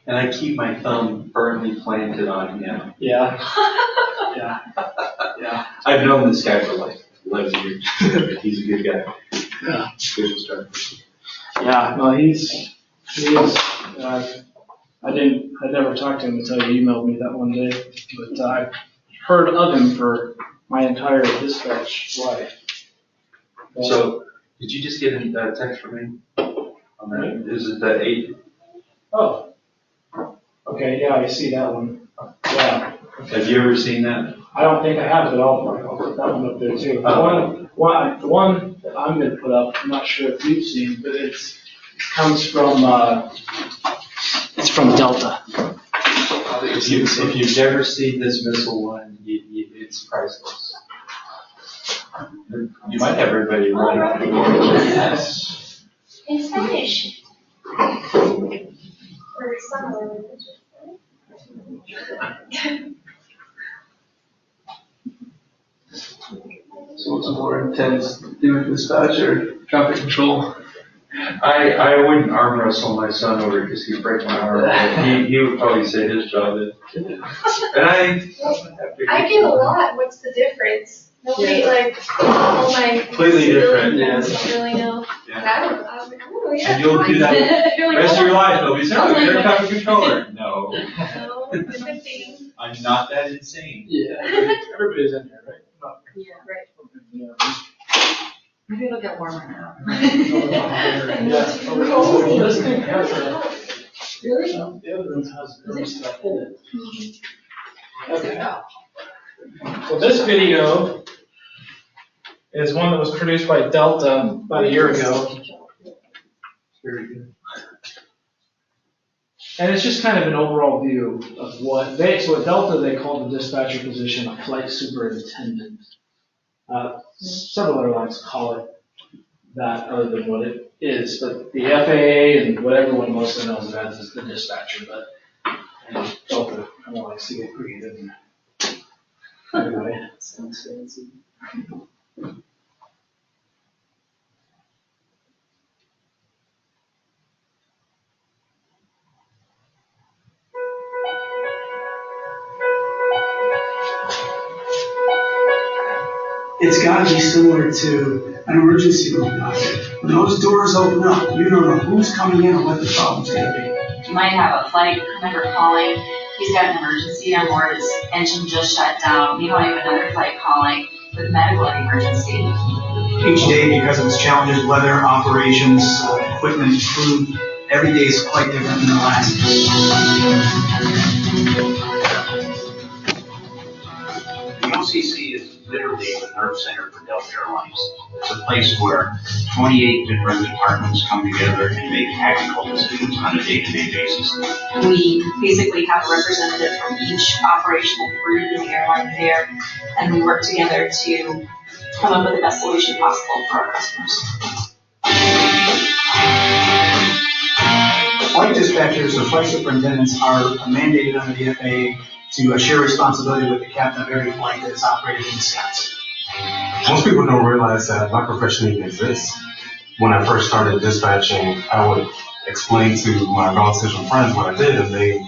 And I keep my thumb firmly planted on him. yeah. Yeah. Yeah. I've known this guy for like 11 years. He's a good guy. Yeah. Good instructor. Yeah, no, he is, I never talked to him until he emailed me that one day, but I've heard of him for my entire dispatch life. So, did you just get a text from me? On that? Is it the 8? Oh, okay, yeah, I see that one. Yeah, Have you ever seen that? I don't think I have, but I'll put that one up there too. The one that I'm gonna put up, I'm not sure if you've seen, but it comes from, it's from Delta. If you've never seen this missile one, it's priceless. You might have everybody right. Yes. In Spanish. Or some language. So what's more intense, doing dispatch or traffic control? I wouldn't arm wrestle my son over because he'd break my arm. But he would probably say his job is. And I get a lot. What's the difference? Nobody all my Completely different, civilians yeah. don't really know. Yeah. I don't know. Yeah. And you'll do that You're like, rest of your life. They'll be I was saying, like, you're a traffic controller. No, no, different thing. I'm not that insane. Yeah, everybody's in here, right? Yeah, right. Yeah. Maybe it'll get warmer now. Oh, this thing has a, Really? the other room has a thermostat in it. Okay. So this video is one that was produced by Delta about a year ago. Very good. And it's just kind of an overall view of what so at Delta they call the dispatcher position a flight superintendent. Several airlines call it that other than what it is, but the FAA and what everyone mostly knows it as is the dispatcher, but Delta kind of likes to get creative. Anyway. Sounds fancy. It's got to be similar to an emergency room. When those doors open up, you don't know who's coming in or what the problem's going to be. You might have a flight member calling he's got an emergency on board, his engine just shut down, you don't have another flight calling with medical emergency. Each day, because of its challenges, weather, operations, equipment, food, every day is quite different than the last. The OCC is literally the nerve center for Delta Airlines. It's a place where 28 different departments come together and make tactical decisions on a day-to-day basis. We basically have a representative from each operational group in the airline there, and we work together to come up with the best solution possible for our customers. Flight dispatchers or flight superintendents are mandated under the FAA to share responsibility with the captain of every flight that is operated in the skies. Most people don't realize that my profession even exists. When I first started dispatching, I would explain to my relatives and friends what I did, and they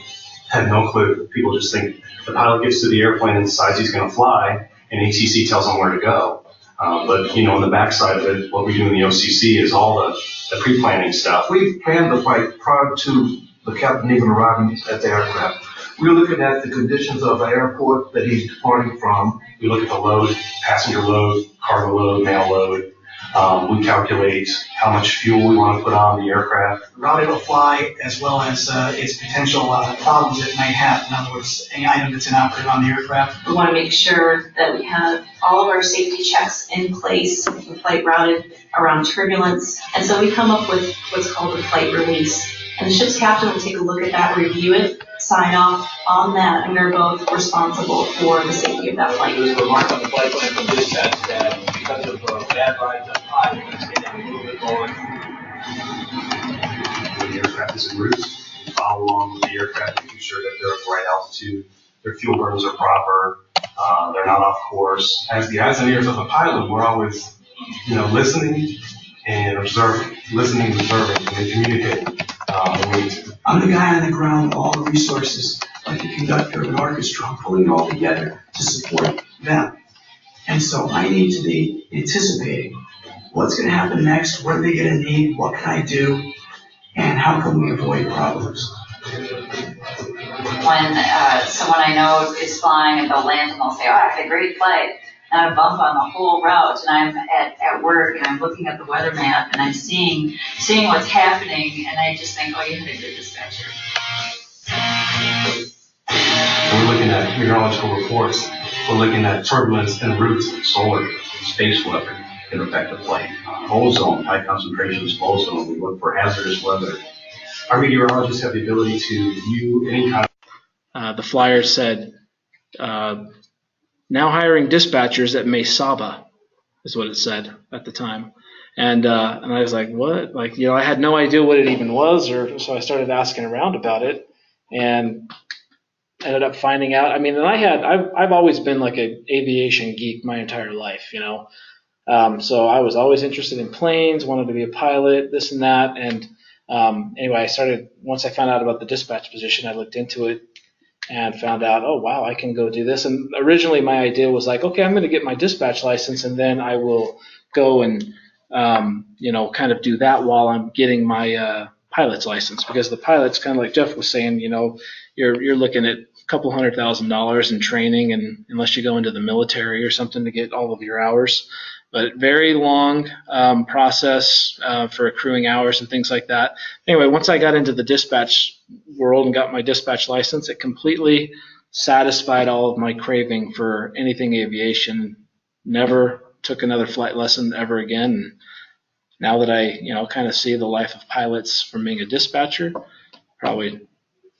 had no clue. People just think the pilot gets to the airplane and decides he's going to fly, and ATC tells him where to go. But, on the backside of it, what we do in the OCC is all the pre-planning stuff. We planned the flight prior to the captain even arriving at the aircraft. We're looking at the conditions of the airport that he's departing from. We look at the load, passenger load, cargo load, mail load. We calculate how much fuel we want to put on the aircraft. Route it'll fly, as well as its potential problems it may have. In other words, any item that's inoperative on the aircraft. We want to make sure that we have all of our safety checks in place, the flight routed around turbulence. And so we come up with what's called a flight release. And the ship's captain will take a look at that, review it, sign off on that, and we're both responsible for the safety of that flight. There's a remark on the flight plan from dispatch that because of bad rides up high, we're going to stay down a little bit lower. When the aircraft is en route, we follow along with the aircraft, making sure that they're at the right altitude, their fuel burns are proper, they're not off course. As the eyes and ears of the pilot, we're always, listening and observing, listening, observing, and communicating. I'm the guy on the ground with all the resources, like the conductor of an orchestra. I'm pulling it all together to support them. And so I need to be anticipating what's going to happen next, what are they going to need, what can I do, and how can we avoid problems. When someone I know is flying and they'll land and they'll say, oh, I had a great flight, and a bump on the whole route, and I'm at work and I'm looking at the weather map and I'm seeing what's happening, and I just think, oh, you had a good dispatcher. We're looking at meteorological reports. We're looking at turbulence en route. Solar, space weather can affect the flight. Ozone, high concentrations of ozone. We look for hazardous weather. Our meteorologists have the ability to view any kind of... the flyer said, now hiring dispatchers at Mesaba, is what it said at the time. And I was like, what? I had no idea what it even was, so I started asking around about it and ended up finding out. I mean, and I've always been like an aviation geek my entire life, so I was always interested in planes, wanted to be a pilot, this and that. And anyway, once I found out about the dispatch position, I looked into it and found out, oh, wow, I can go do this. And originally my idea was like, okay, I'm going to get my dispatch license, and then I will go and, kind of do that while I'm getting my pilot's license. Because the pilot's kind of like Jeff was saying, you're looking at a couple $100,000 in training, and unless you go into the military or something to get all of your hours. But very long process for accruing hours and things like that. Anyway, once I got into the dispatch world and got my dispatch license, it completely satisfied all of my craving for anything aviation. Never took another flight lesson ever again. And now that I, kind of see the life of pilots from being a dispatcher, probably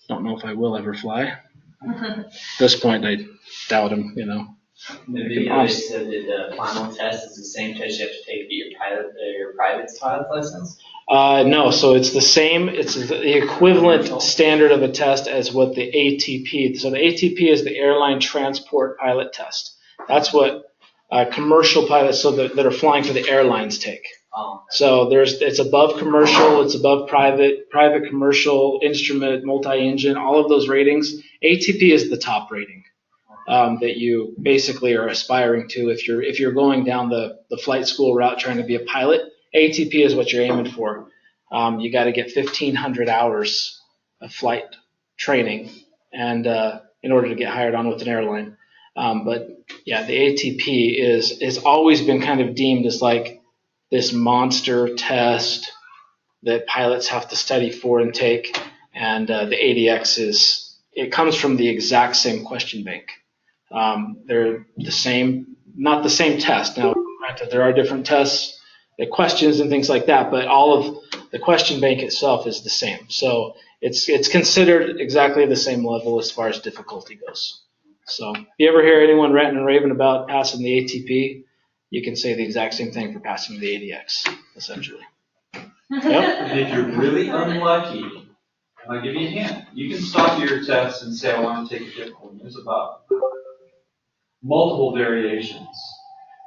don't know if I will ever fly. At this point, I doubt them, The video they said that the final test is the same test you have to take to get your private pilot's license? No, so it's the same. It's the equivalent standard of a test as what the ATP. So the ATP is the Airline Transport Pilot Test. That's what commercial pilots, that are flying for the airlines, take. Oh. So it's above commercial, it's above private, commercial, instrument, multi-engine, all of those ratings. ATP is the top rating. That you basically are aspiring to if you're going down the flight school route trying to be a pilot. ATP is what you're aiming for. You got to get 1,500 hours of flight training and in order to get hired on with an airline. But yeah, the ATP is always been kind of deemed as like this monster test that pilots have to study for and take, and the ADX it comes from the exact same question bank. They're the same, not the same test. Now, granted, there are different tests, the questions and things like that, but all of the question bank itself is the same. So it's considered exactly the same level as far as difficulty goes. So if you ever hear anyone ranting and raving about passing the ATP, you can say the exact same thing for passing the ADX, essentially. Yep. And if you're really unlucky, I'll give you a hint. You can stop your test and say, I want to take a difficult one. There's about multiple variations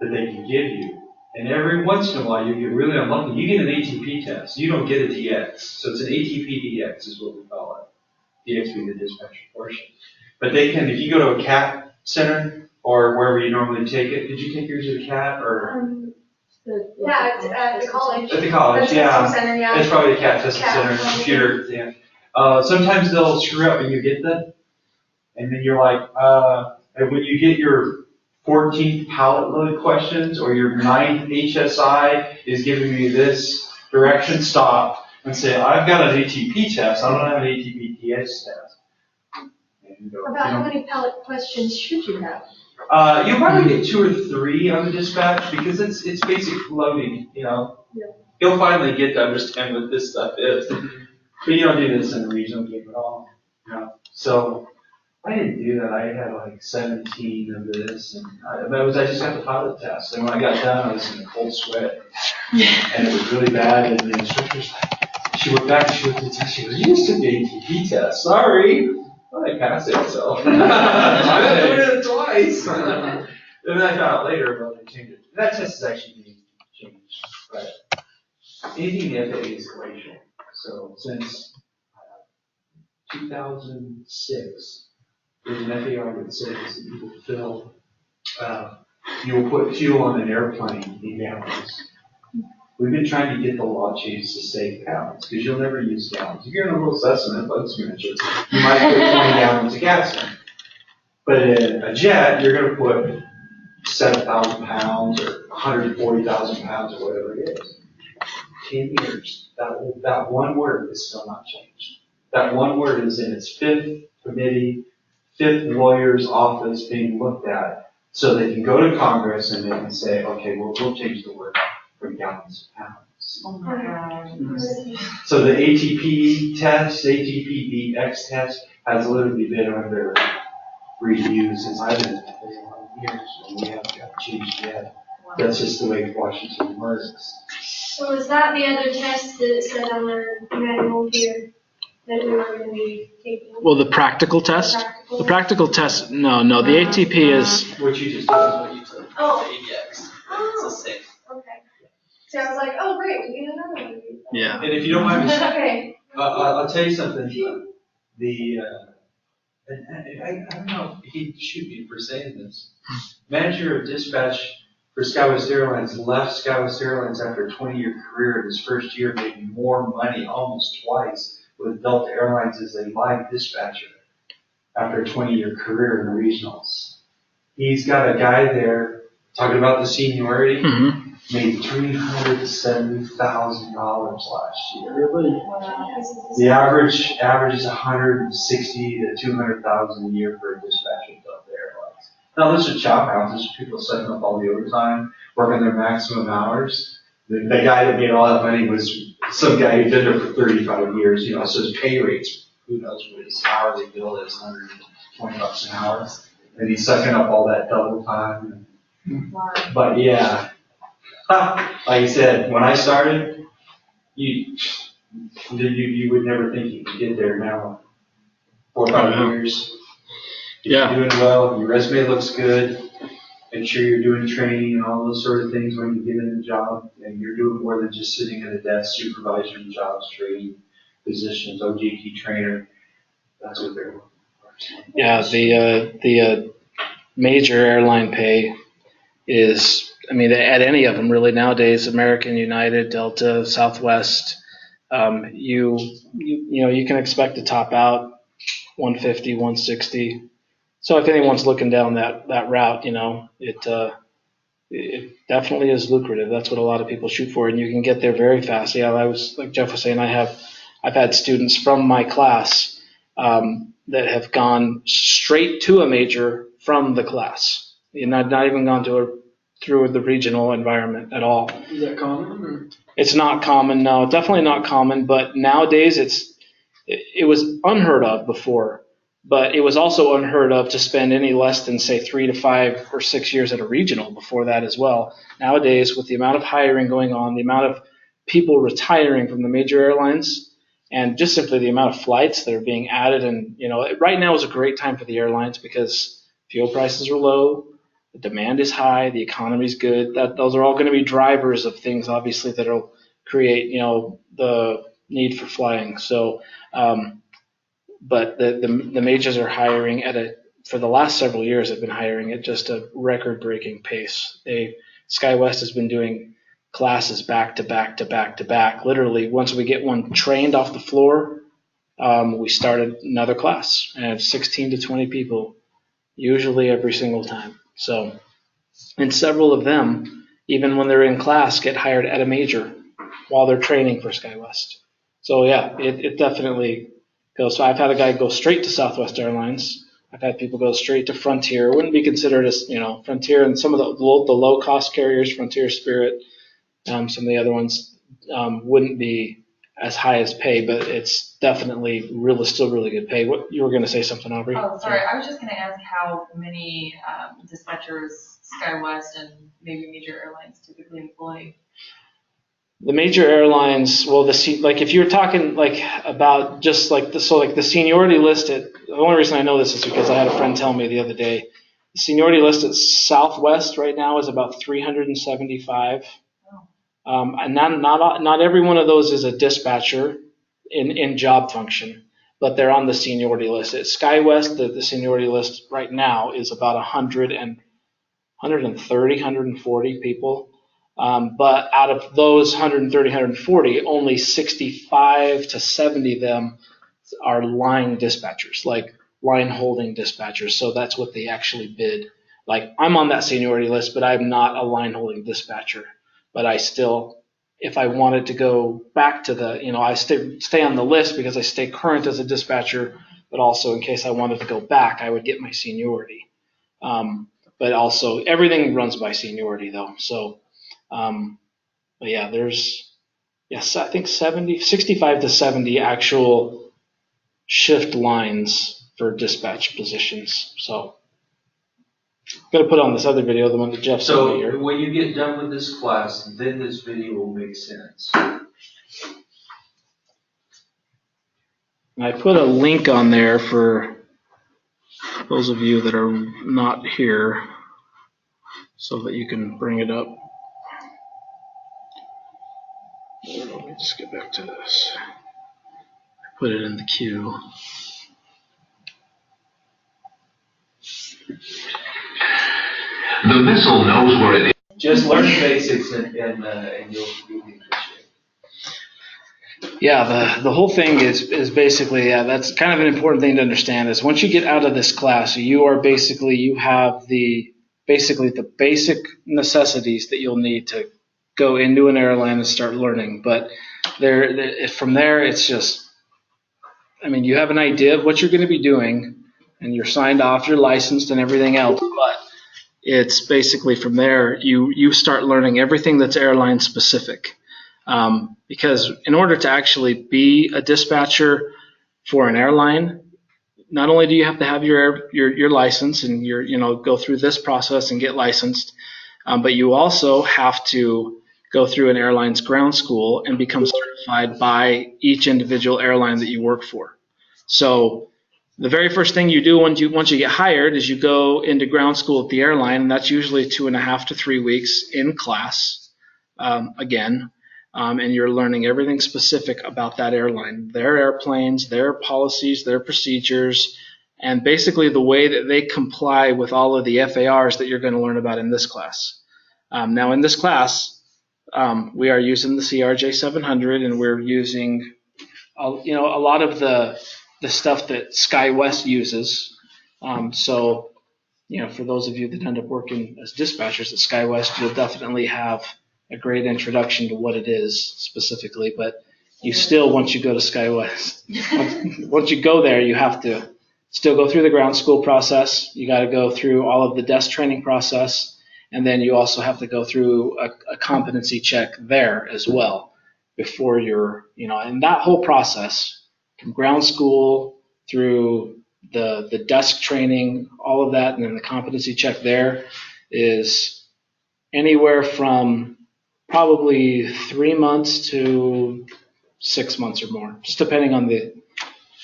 that they can give you. And every once in a while, you get really unlucky. You get an ATP test. You don't get a DX. So it's an ATP DX is what we call it. DX being the dispatcher portion. But they can, if you go to a CAT center or wherever you normally take it, did you take yours at a CAT or? Yeah, it's at the college. At the college, The yeah. testing center, yeah. It's probably a CAT testing CAT, center, computer, yeah. Sometimes they'll screw up and you get them. And then you're like, and when you get your 14th pallet load questions or your 9th HSI is giving me this direction, stop and say, I've got an ATP test, I don't have an ATP TS test. And go, About how many palette questions should you have? you'll probably get 2 or 3 on the dispatch because it's basic loading, you know. Yeah. You'll finally get to understand what this stuff is. But you don't do this in a regional game at all. You know? So I didn't do that. I had like 17 of this, and I just got the pilot test. And when I got done, I was in a cold sweat, and it was really bad. And the instructor's like, she went back, she looked at the test, she goes, "You just took the ATP test. Sorry." Well, I passed it, so I did it twice. And then I found out later about they changed it. That test is actually being changed, but anything in the FAA is glacial. So since 2006. There's an FAR that says that you will fill, you will put fuel on an airplane in gallons. We've been trying to get the law changed to say gallons, because you'll never use gallons. If you're in a little Cessna, bug signature, you might put 20 gallons of gas in. But in a jet, you're going to put 7,000 pounds or 140,000 pounds or whatever it is. 10 years, that one word is still not changed. That one word is in its 5th committee, 5th lawyer's office being looked at, so they can go to Congress and they can say, okay, well, we'll change the word from gallons to pounds. Oh my God. So the ATP test, ATP DX test, has literally been under review since I've been in for a lot of years, and we haven't got changed yet. That's just the way Washington works. So is that the other test that it said on our manual here that we were going to be taking? Well, the practical test? The practical test, no, the ATP is, What you just did is what you took. Oh. The ADX. Oh. It's a 6. Okay. So I was like, oh, great, we get another one. yeah. And if you don't mind me saying, Okay. I'll tell you something. I don't know if he'd shoot me for saying this. Manager of dispatch for SkyWest Airlines left SkyWest Airlines after a 20-year career. In his first year, made more money, almost twice, with Delta Airlines as a live dispatcher after a 20-year career in the regionals. He's got a guy there talking about the seniority. Mm-hmm. Made $370,000 last year. The average is $160,000 to $200,000 a year for a dispatcher at Delta Airlines. Now, those are chop houses, people setting up all the overtime, working their maximum hours. The guy that made all that money was some guy who'd been there for 35 years, you know, so his pay rates, who knows what his hourly bill is, $120 an hour. And he's sucking up all that double time. But yeah, like I said, when I started, you would never think you could get there now. 4 or 5 years. If you're doing well, your resume looks good, make sure you're doing training and all those sort of things when you get in the job, and you're doing more than just sitting at a desk, supervisory jobs, training positions, OJT trainer. That's what they're looking for. Yeah, the major airline pay is, I mean, at any of them really nowadays, American, United, Delta, Southwest, you can expect to top out 150, 160. So if anyone's looking down that route, it definitely is lucrative. That's what a lot of people shoot for, and you can get there very fast. Yeah, like Jeff was saying, I've had students from my class that have gone straight to a major from the class. Not even gone through the regional environment at all. Is that common? Or? It's not common, no, definitely not common. But nowadays, it was unheard of before. But it was also unheard of to spend any less than, say, 3 to 5 or 6 years at a regional before that as well. Nowadays, with the amount of hiring going on, the amount of people retiring from the major airlines, and just simply the amount of flights that are being added, and right now is a great time for the airlines because fuel prices are low, the demand is high, the economy is good. Those are all going to be drivers of things, obviously, that'll create the need for flying. So. But the majors are hiring for the last several years have been hiring at just a record-breaking pace. SkyWest has been doing classes back to back to back to back. Literally, once we get one trained off the floor, we started another class, and it's 16 to 20 people, usually every single time. So, and several of them, even when they're in class, get hired at a major while they're training for SkyWest. So yeah, it definitely goes. So I've had a guy go straight to Southwest Airlines. I've had people go straight to Frontier. It wouldn't be considered as Frontier, and some of the low cost carriers, Frontier, Spirit, some of the other ones wouldn't be as high as pay, but it's definitely still really good pay. What you were going to say something, Aubrey? Oh, sorry. I was just going to ask how many dispatchers SkyWest and maybe major airlines typically employ. The major airlines, well, if you're talking about just the seniority list the only reason I know this is because I had a friend tell me the other day, the seniority list at Southwest right now is about 375. And not every one of those is a dispatcher in job function, but they're on the seniority list. At SkyWest, the seniority list right now is about 140 people. But out of those 130, 140, only 65 to 70 of them are line dispatchers, like line holding dispatchers. So that's what they actually bid. Like I'm on that seniority list, but I'm not a line holding dispatcher. But I still, if I wanted to go back to I stay on the list because I stay current as a dispatcher, but also in case I wanted to go back, I would get my seniority. But also everything runs by seniority though. So. But yeah, I think 65 to 70 actual shift lines for dispatch positions. So I'm going to put on this other video, the one that Jeff sent me here. So when you get done with this class, then this video will make sense. And I put a link on there for those of you that are not here so that you can bring it up. Let me just get back to this. I put it in the queue. The missile knows where it is. Just learn the basics and you'll be in good shape. Yeah, the whole thing is basically, that's kind of an important thing to understand is once you get out of this class, you have the basic necessities that you'll need to go into an airline and start learning. But from there, it's just, you have an idea of what you're going to be doing and you're signed off, you're licensed and everything else, but it's basically from there, you start learning everything that's airline specific. Because in order to actually be a dispatcher for an airline, not only do you have to have your license and go through this process and get licensed, but you also have to go through an airline's ground school and become certified by each individual airline that you work for. So the very first thing you do once you get hired is you go into ground school at the airline, and that's usually 2.5 to 3 weeks in class again. And you're learning everything specific about that airline, their airplanes, their policies, their procedures, and basically the way that they comply with all of the FARs that you're going to learn about in this class. Now in this class, we are using the CRJ 700, and we're using a lot of the the stuff that SkyWest uses. So, for those of you that end up working as dispatchers at SkyWest, you'll definitely have a great introduction to what it is specifically. But you still, once you go to SkyWest, once you go there, you have to still go through the ground school process. You got to go through all of the desk training process, and then you also have to go through a competency check there as well before you're, and that whole process from ground school through the desk training, all of that, and then the competency check there is anywhere from probably 3 months to 6 months or more, just depending on the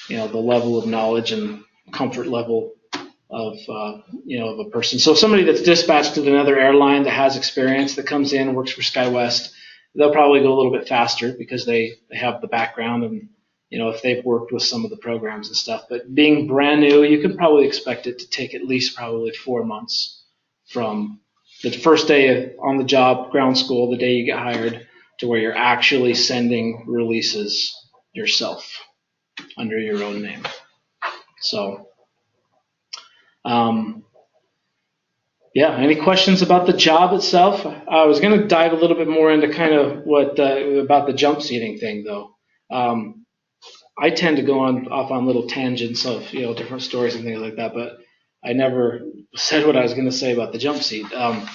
level of knowledge and comfort level of of a person. So somebody that's dispatched to another airline that has experience that comes in and works for SkyWest, they'll probably go a little bit faster because they have the background and if they've worked with some of the programs and stuff. But being brand new, you can probably expect it to take at least probably 4 months from the first day on the job, ground school, the day you get hired, to where you're actually sending releases yourself under your own name. So, any questions about the job itself? I was going to dive a little bit more into kind of what about the jump seating thing, though. I tend to go off on little tangents of different stories and things like that, but I never said what I was going to say about the jump seat. When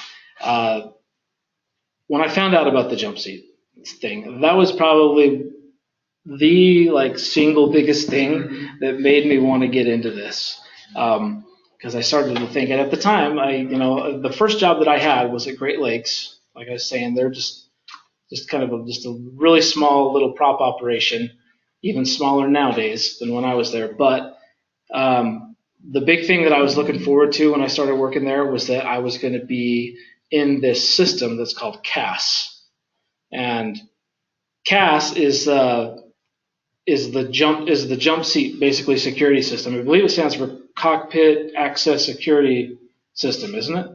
I found out about the jump seat thing, that was probably the single biggest thing that made me want to get into this. Because I started to think, and at the time, the first job that I had was at Great Lakes. Like I was saying, they're just kind of just a really small little prop operation, even smaller nowadays than when I was there. But the big thing that I was looking forward to when I started working there was that I was going to be in this system that's called CAS, and CAS is the jump seat basically security system. I believe it stands for Cockpit Access Security System, isn't it?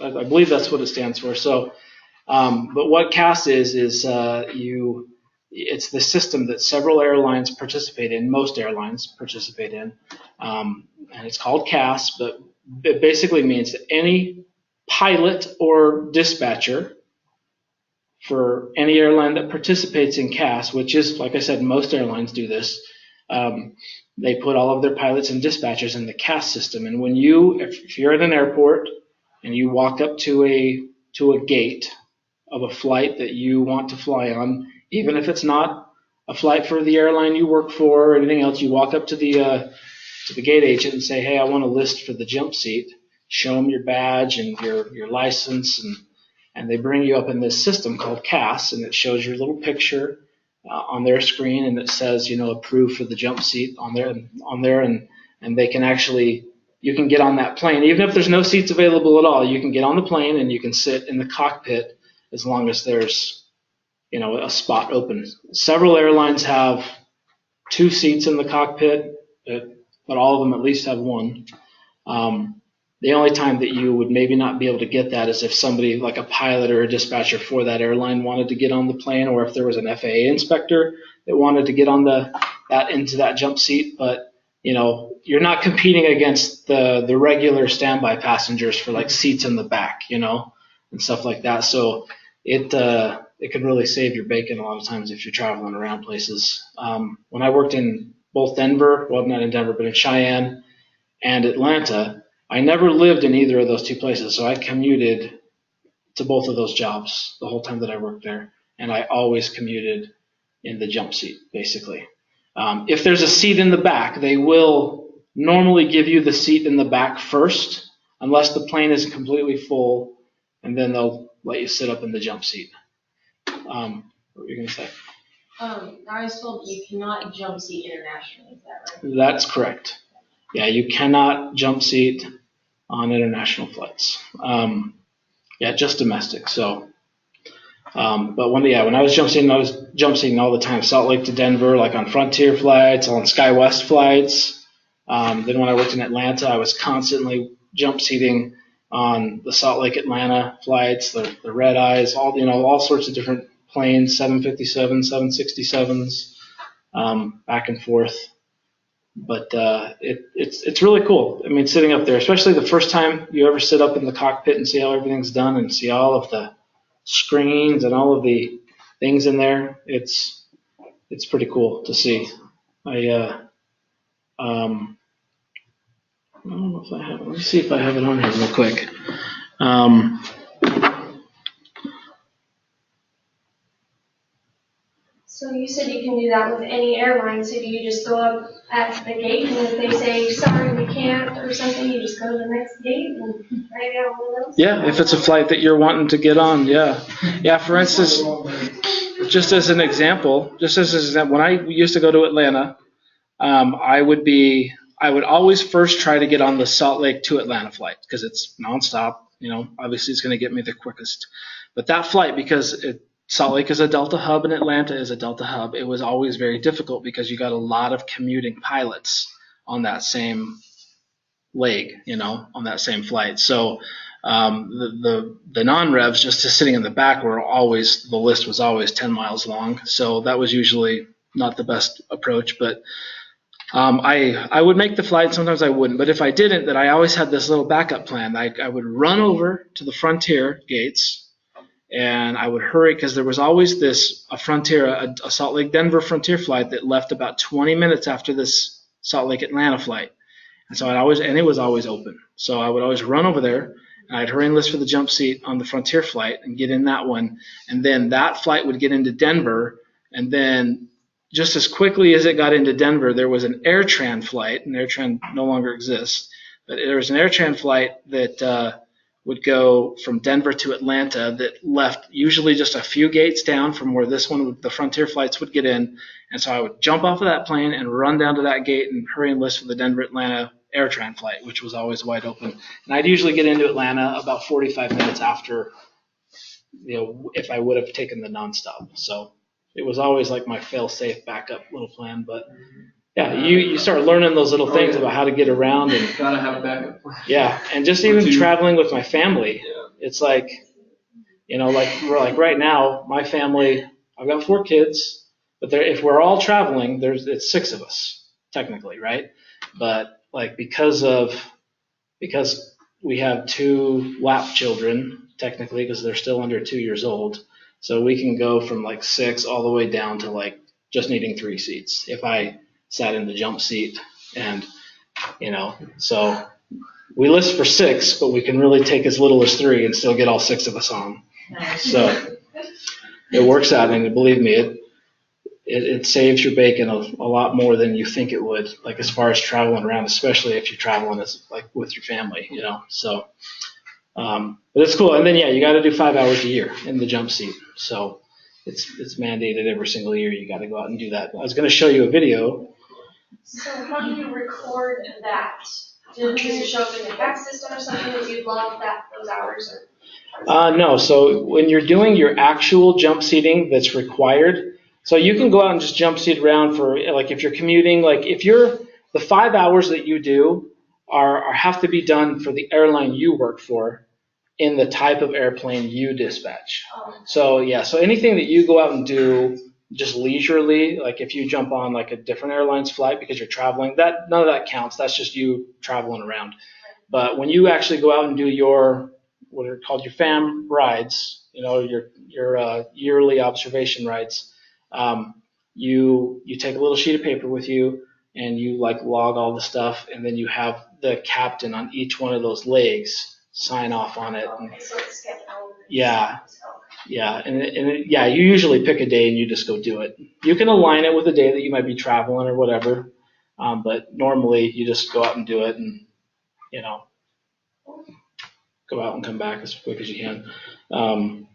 I believe that's what it stands for. So, but what CAS is it's the system that several airlines participate in. Most airlines participate in, and it's called CAS. But it basically means that any pilot or dispatcher for any airline that participates in CAS, which is, like I said, most airlines do this. They put all of their pilots and dispatchers in the CAS system. And if you're at an airport and you walk up to a gate of a flight that you want to fly on, even if it's not a flight for the airline you work for or anything else, you walk up to the gate agent and say, "Hey, I want a list for the jump seat." Show them your badge and your license, and they bring you up in this system called CAS, and it shows your little picture on their screen, and it says, approved for the jump seat on there, and they can you can get on that plane. Even if there's no seats available at all, you can get on the plane and you can sit in the cockpit as long as there's, a spot open. Several airlines have 2 seats in the cockpit, but all of them at least have 1. The only time that you would maybe not be able to get that is if somebody like a pilot or a dispatcher for that airline wanted to get on the plane, or if there was an FAA inspector that wanted to get on into that jump seat. But you're not competing against the regular standby passengers for seats in the back, and stuff like that. So it can really save your bacon a lot of times if you're traveling around places. When I worked in both Denver, well, not in Denver, but in Cheyenne and Atlanta, I never lived in either of those 2 places, so I commuted to both of those jobs the whole time that I worked there, and I always commuted in the jump seat, basically. If there's a seat in the back, they will normally give you the seat in the back first, unless the plane is completely full, and then they'll let you sit up in the jump seat. What were you going to say? I was told you cannot jump seat internationally, is that right? That's correct. Yeah, you cannot jump seat on international flights. Just domestic. So, but when I was jump seating all the time. Salt Lake to Denver, like on Frontier flights, on SkyWest flights. Then when I worked in Atlanta, I was constantly jump seating on the Salt Lake Atlanta flights, the red eyes, all sorts of different planes, 757s, 767s, back and forth. But it's really cool. I mean, sitting up there, especially the first time you ever sit up in the cockpit and see how everything's done and see all of the screens and all of the things in there. It's pretty cool to see. I don't know if I have it. Let me see if I have it on here real quick. So you said you can do that with any airline, so do you just go up at the gate, and if they say, sorry, we can't, or something, you just go to the next gate and write out one of those? Yeah, if it's a flight that you're wanting to get on, yeah. Yeah, for instance, just as an example, when I used to go to Atlanta, I would always first try to get on the Salt Lake to Atlanta flight because it's nonstop. Obviously it's going to get me the quickest. But that flight, because Salt Lake is a Delta hub and Atlanta is a Delta hub, it was always very difficult because you got a lot of commuting pilots on that same leg, on that same flight. So the non-revs just sitting in the back the list was always 10 miles long. So that was usually not the best approach, but I would make the flight. Sometimes I wouldn't, but if I didn't, then I always had this little backup plan. I would run over to the Frontier gates and I would hurry because there was always a Salt Lake Denver Frontier flight that left about 20 minutes after this Salt Lake Atlanta flight. And so it was always open. So I would always run over there and I'd hurry and list for the jump seat on the Frontier flight and get in that one. And then that flight would get into Denver. And then just as quickly as it got into Denver, there was an AirTran flight, and AirTran no longer exists, but there was an AirTran flight that would go from Denver to Atlanta that left usually just a few gates down from where the Frontier flights would get in. And so I would jump off of that plane and run down to that gate and hurry and list for the Denver-Atlanta AirTran flight, which was always wide open. And I'd usually get into Atlanta about 45 minutes after, if I would have taken the nonstop. So it was always like my fail-safe backup little plan. But yeah, you start learning those little things about how to get around. And Gotta have a backup plan. yeah, and just even traveling with my family, it's like, like right now, my family, I've got 4 kids, but if we're all traveling, it's 6 of us, technically, right? But like because we have 2 lap children, technically, because they're still under 2 years old, so we can go from like 6 all the way down to like just needing 3 seats if I sat in the jump seat. And so we list for 6, but we can really take as little as 3 and still get all 6 of us on. So it works out, and believe me, it saves your bacon a lot more than you think it would, like as far as traveling around, especially if you're traveling with your family, So, but it's cool. And then you got to do 5 hours a year in the jump seat. So it's mandated every single year. You got to go out and do that. I was going to show you a video. So how do you record that? Does it show up in the fax system or something that you log those hours? No. So when you're doing your actual jump seating that's required, so you can go out and just jump seat around for, like, if you're commuting, like the 5 hours that you do have to be done for the airline you work for in the type of airplane you dispatch. So anything that you go out and do just leisurely, like if you jump on like a different airline's flight because you're traveling, none of that counts. That's just you traveling around. But when you actually go out and do what are called your FAM rides, your yearly observation rides, you take a little sheet of paper with you and you like log all the stuff, and then you have the captain on each one of those legs sign off on it. And, so it's scheduled. Yeah, you usually pick a day and you just go do it. You can align it with a day that you might be traveling or whatever, but normally you just go out and do it, and go out and come back as quick as you can. I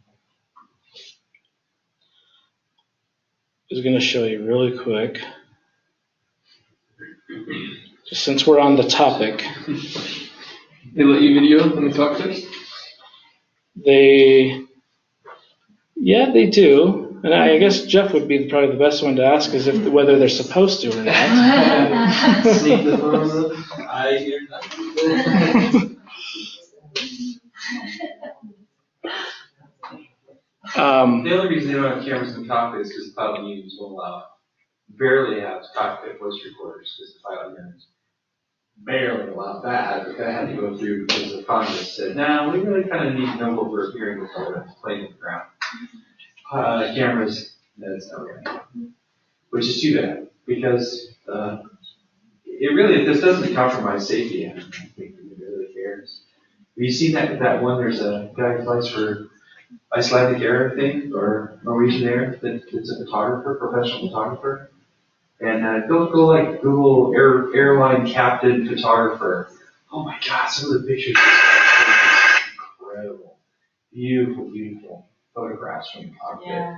was going to show you really quick, just since we're on the topic. They let you video in the cockpit? They do. And I guess Jeff would be probably the best one to ask is whether they're supposed to or not. Sneak the photos up. I hear nothing. The only reason they don't have cameras in the cockpit is because cloud news won't allow it. barely have cockpit voice recorders because the pilot units barely allowed that, but that had to go through because the Congress said, no, we really kind of need to know what we're hearing before the plane in the ground. Cameras, that's not going to happen, which is too bad because this doesn't compromise safety. I don't think anybody really cares. Have you seen that one? There's a guy who flies for Icelandic Air, I think, or Norwegian Air, that's a photographer, professional photographer. And go like Google airline captain photographer. Oh my God, some of the pictures are incredible. Beautiful, beautiful photographs from the cockpit. Yeah.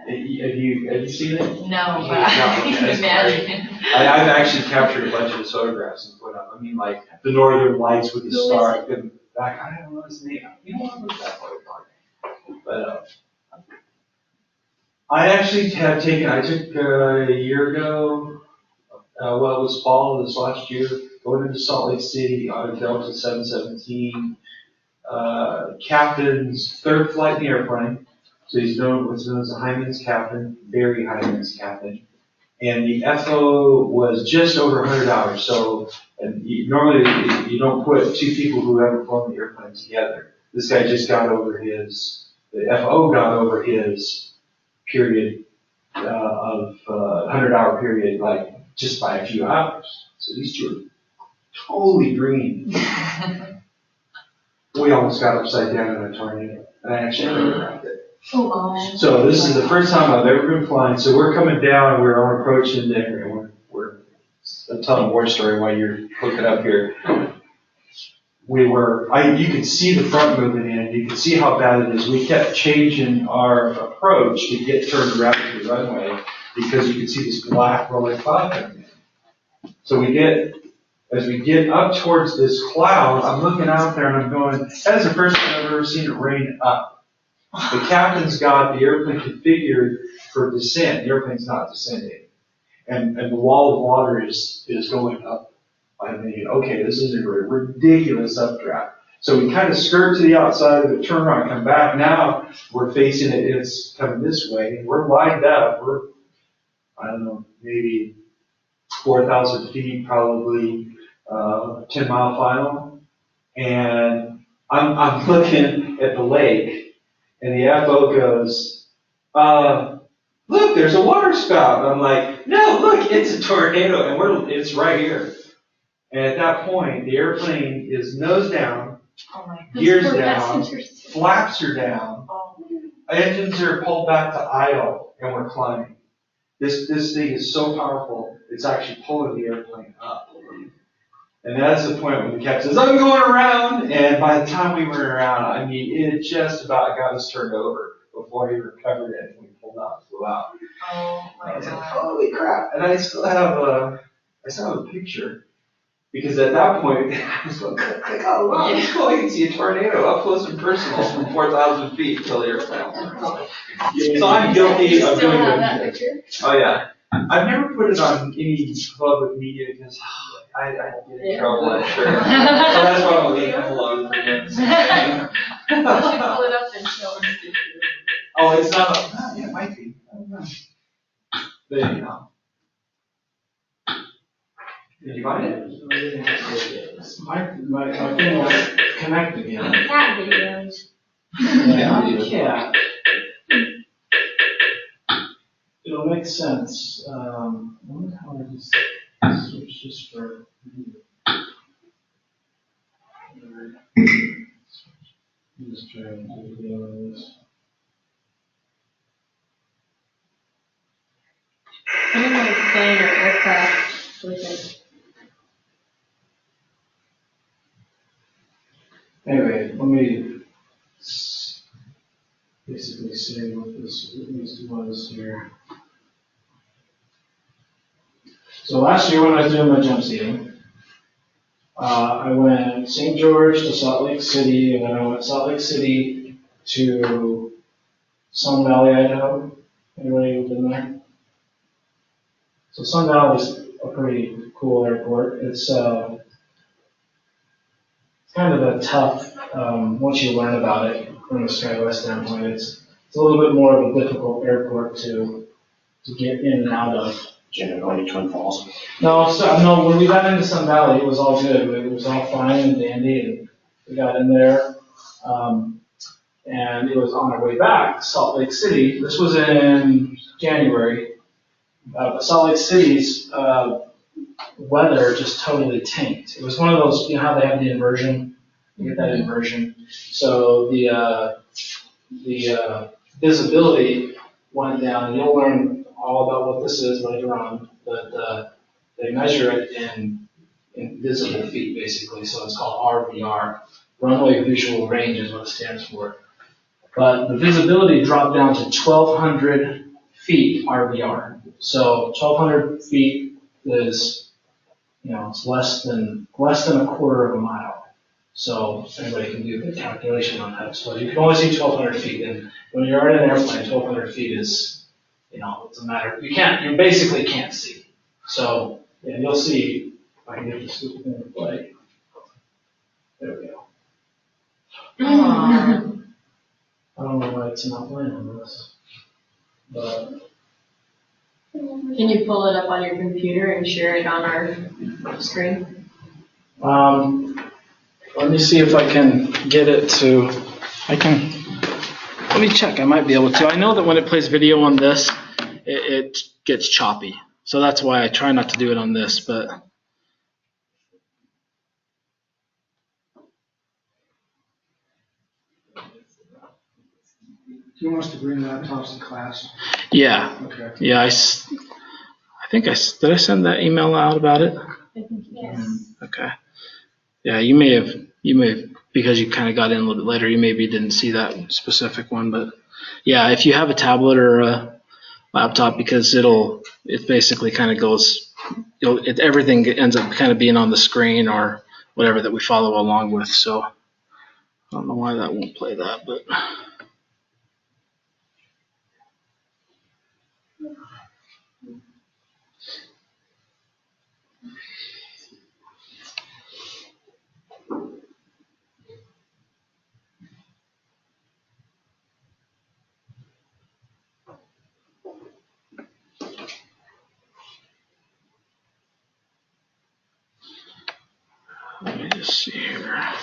Have you seen it? No, but I can imagine. I've actually captured a bunch of his photographs and put up. I mean, like the Northern Lights with the star in the back. I don't know his name. You know what was that photograph? But I actually have taken. I took a year ago. It was fall of this last year. Going into Salt Lake City on a Delta 717. Captain's third flight in the airplane. So he's what's known as a Hyman's captain, very Hyman's captain. And the FO was just over 100 hours. So normally you don't put two people who haven't flown the airplane together. This guy just got over the FO got over his period of 100-hour period, like just by a few hours. So these two are totally green. We almost got upside down in a tornado, and I actually photographed it. Oh, so this is the first time I've ever been flying. So we're coming down, we're on approach in there, and I'm telling a war story while you're looking up here. You could see the front moving in, you could see how bad it is. We kept changing our approach to get turned around to the runway because you could see this black rolling cloud coming in. So as we get up towards this cloud, I'm looking out there and I'm going, that is the first time I've ever seen it rain up. The captain's got the airplane configured for descent. The airplane's not descending. And the wall of water is going up. I'm thinking, okay, this is a ridiculous updraft. So we kind of skirt to the outside of it, turn around, come back. Now we're facing it, it's coming this way, and we're lined up. We're, I don't know, maybe 4,000 feet, probably 10-mile final. And I'm looking at the lake, and the FO goes, look, there's a water spout. And I'm like, no, look, it's a tornado, and it's right here. And at that point, the airplane is nose down, gears down, flaps are down, engines are pulled back to idle, and we're climbing. This thing is so powerful, it's actually pulling the airplane up. And that's the point when the captain says, I'm going around. And by the time we went around, I mean, it just about got us turned over before he recovered it and we pulled out and flew out. Oh my I was like, God. holy crap. And I still have a picture. Because at that point, I was going, click, oh, wow, it's cool. You can see a tornado up close and personal from 4,000 feet till the airplane. So I'm guilty of doing that picture? Oh, yeah. I've never put it on any public media because I get in trouble, I'm sure. So that's why I'll leave it alone for him. You should pull it up and show us. Oh, it's not yeah, it might be. I don't know. But anyhow. Did you find it? My thing was connect again. Cat videos. Yeah. It'll make sense. I wonder how I just switch this for video. Just try and do video on this. I don't know if plane or aircraft with it. Anyway, let me basically say what this at least was here. So last year when I was doing my jump seating, I went St. George to Salt Lake City, and then I went Salt Lake City to Sun Valley, Idaho. Anybody who's been there? So Sun Valley is a pretty cool airport. It's kind of a tough, once you learn about it from a SkyWest standpoint, it's a little bit more of a difficult airport to to get in and out of. Generally, Twin Falls. No, when we got into Sun Valley, it was all good. It was all fine and dandy, and we got in there. And it was on our way back to Salt Lake City. This was in January. But Salt Lake City's weather just totally tanked. It was one of those, you know how they have the inversion? You get that inversion. So the visibility went down. You'll learn all about what this is later on, but they measure it in visible feet, basically. So it's called RVR. Runway Visual Range is what it stands for. But the visibility dropped down to 1,200 feet RVR. So 1,200 feet is, it's less than a quarter of a mile. So anybody can do the calculation on that. So you can only see 1,200 feet, and when you're in an airplane, 1,200 feet is, it's a matter. You basically can't see. So yeah, you'll see. If I can get this stupid thing to play. There we go. I don't know why it's not playing on this, but. Can you pull it up on your computer and share it on our screen? Let me see if I can get it to, let me check, I might be able to. I know that when it plays video on this, it gets choppy. So that's why I try not to do it on this, but. Do you want us to bring laptops to class? Yeah. Okay. Yeah, I think did I send that email out about it? Yes. Okay. Yeah, you may have, because you kind of got in a little bit later, you maybe didn't see that specific one, but yeah, if you have a tablet or a laptop, because it basically kind of goes, everything ends up kind of being on the screen or whatever that we follow along with, so I don't know why that won't play that, but. Let me just see here.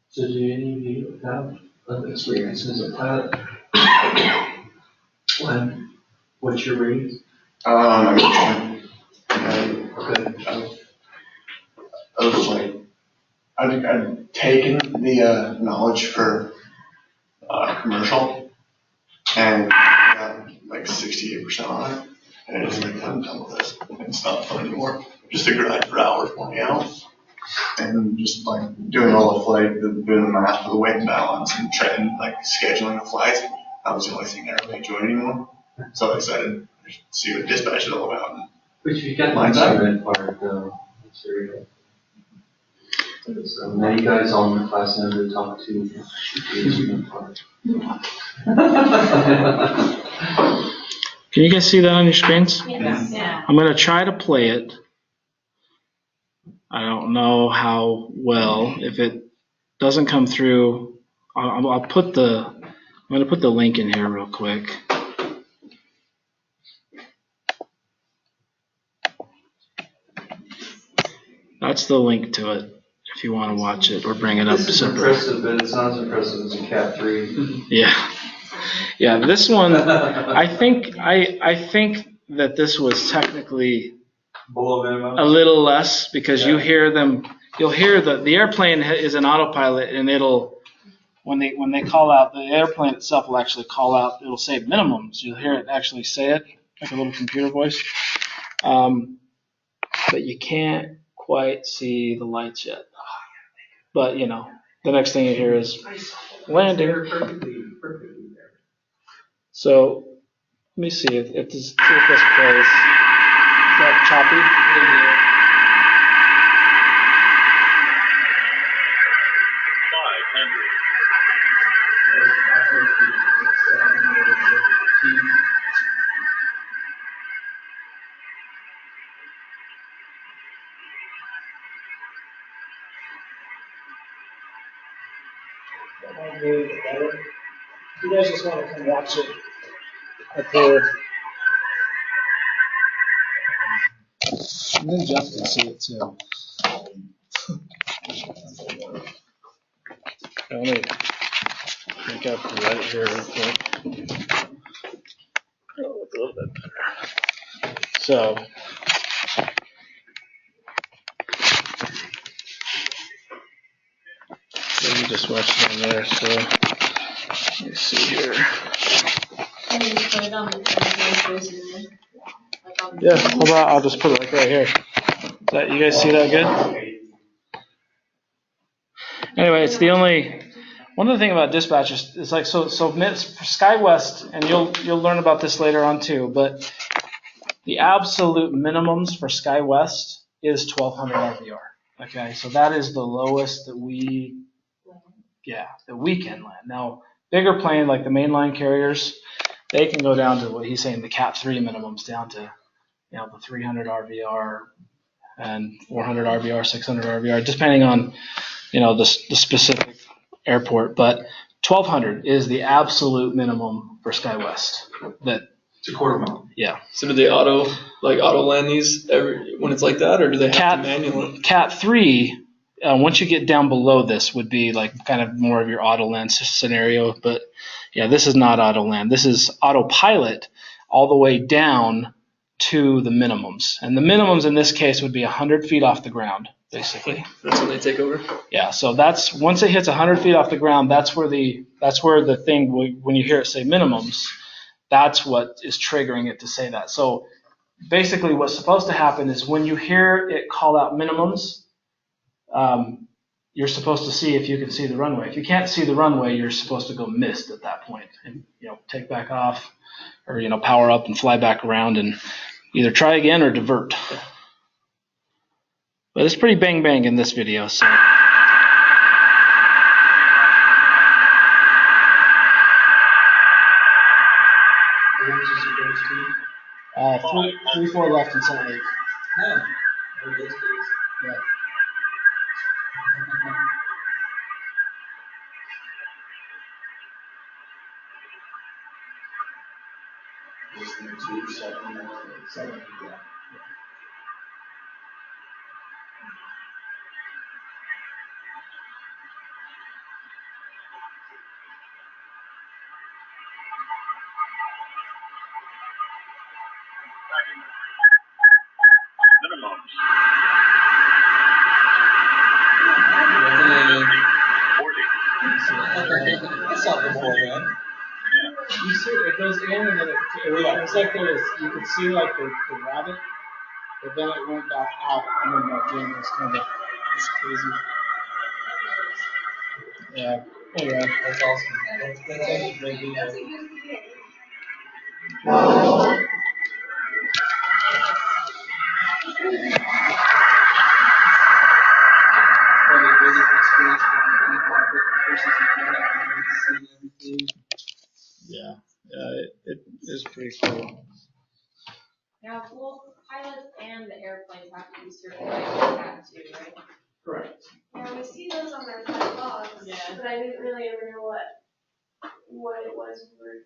So do any of you have experience as a pilot? What's your rating? I was like, I'd taken the knowledge for commercial and got like 68% on it. And I just like, I'm done with this. It's not fun anymore. Just a grind for hours, 20 hours. And just like doing all the flight, doing the math for the weight and balance and trying like scheduling the flights. That was the only thing I really enjoyed anymore. So I decided to see what dispatch is all about. But you got the instrument part though. That's very good. So many guys on the class never talk to the instrument part. Can you guys see that on your screens? Yes. Yeah. I'm going to try to play it. I don't know how well. If it doesn't come through, I'm going to put the link in here real quick. That's the link to it if you want to watch it or bring it up This is separate. impressive, but it's not as impressive as a Cat 3. Yeah. Yeah, this one, I think that this was technically below minimum. A little less because you'll hear the airplane is an autopilot and it'll, when they call out, the airplane itself will actually call out, it'll say minimums. You'll hear it actually say it, like a little computer voice. But you can't quite see the lights yet. But, the next thing you hear is landing. So, let me see if this plays. Is that choppy? That might be a bit better. If you guys just want to come watch it up here. And then Jeff can see it too. Let me make up right here real quick. That'll look a little bit better. So, you just watched it on there. So, let me see here. And then you put it on the Yeah, how about I'll just put it like right here. You guys see that good? Anyway, it's the only one of the thing about dispatch is like so SkyWest, and you'll learn about this later on too, but the absolute minimums for SkyWest is 1200 RVR. Okay, so that is the lowest that we can land. Now, bigger plane like the mainline carriers, they can go down to what he's saying, the Cat 3 minimums down to the 300 RVR and 400 RVR, 600 RVR, depending on the specific airport. But 1200 is the absolute minimum for SkyWest. It's a quarter mile. Yeah. So do they auto land these when it's like that, or do they have to manually? Cat 3, once you get down below this, would be like kind of more of your auto land scenario. But yeah, this is not auto land. This is autopilot all the way down to the minimums. And the minimums in this case would be 100 feet off the ground, basically. That's when they take over? Yeah, so that's once it hits 100 feet off the ground, that's where the thing, when you hear it say minimums, that's what is triggering it to say that. So basically what's supposed to happen is when you hear it call out minimums, you're supposed to see if you can see the runway. If you can't see the runway, you're supposed to go missed at that point and take back off or power up and fly back around and either try again or divert. But it's pretty bang bang in this video, so. 3-4 left and 7-8. Yeah. That's not before, man. You see, it goes in and then it's like you could see like the rabbit, but then it went back out and then back in. It's kind of it's crazy. Yeah. Anyway, that's awesome. That's actually great video. Yeah, it is pretty cool. Now, both pilots and the airplanes have to be certified for that too, right? Correct. Yeah, we see those on our black box, Yeah. but I didn't really ever know what it was we were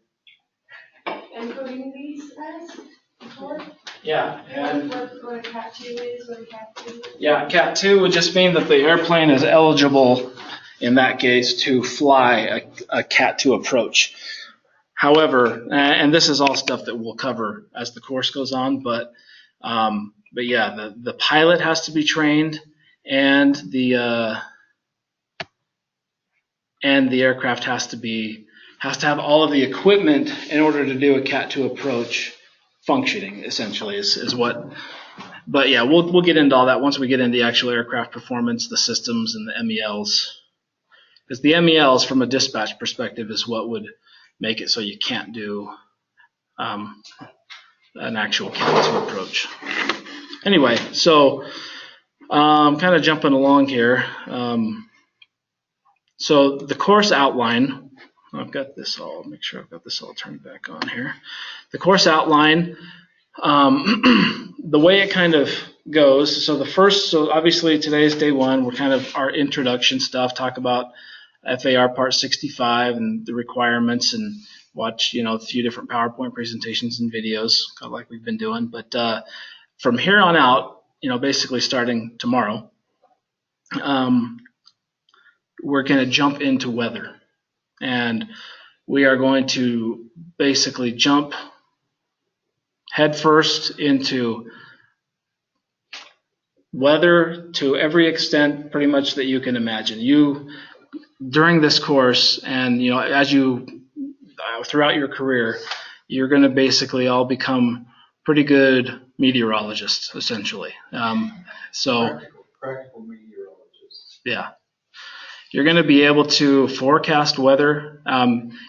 encoding these as before. Yeah, and What a Cat 2 is, what a Cat 3 is. yeah, Cat 2 would just mean that the airplane is eligible in that case to fly a Cat 2 approach. However, and this is all stuff that we'll cover as the course goes on, but yeah, the pilot has to be trained, and the aircraft has to have all of the equipment in order to do a Cat 2 approach functioning. Essentially, is what. But yeah, we'll get into all that once we get into the actual aircraft performance, the systems, and the MELs. Because the MELs, from a dispatch perspective, is what would make it so you can't do an actual Cat 2 approach. Anyway, so kind of jumping along here. So the course outline, I've got this all, make sure I've got this all turned back on here. The course outline, the way it kind of goes, so obviously today's day one, we're kind of our introduction stuff, talk about FAR Part 65 and the requirements, and watch, a few different PowerPoint presentations and videos, kind of like we've been doing. But from here on out, basically starting tomorrow, we're going to jump into weather. And we are going to basically jump headfirst into weather to every extent pretty much that you can imagine. During this course, and as you throughout your career, you're going to basically all become pretty good meteorologists, essentially. Practical meteorologists. Yeah. You're going to be able to forecast weather.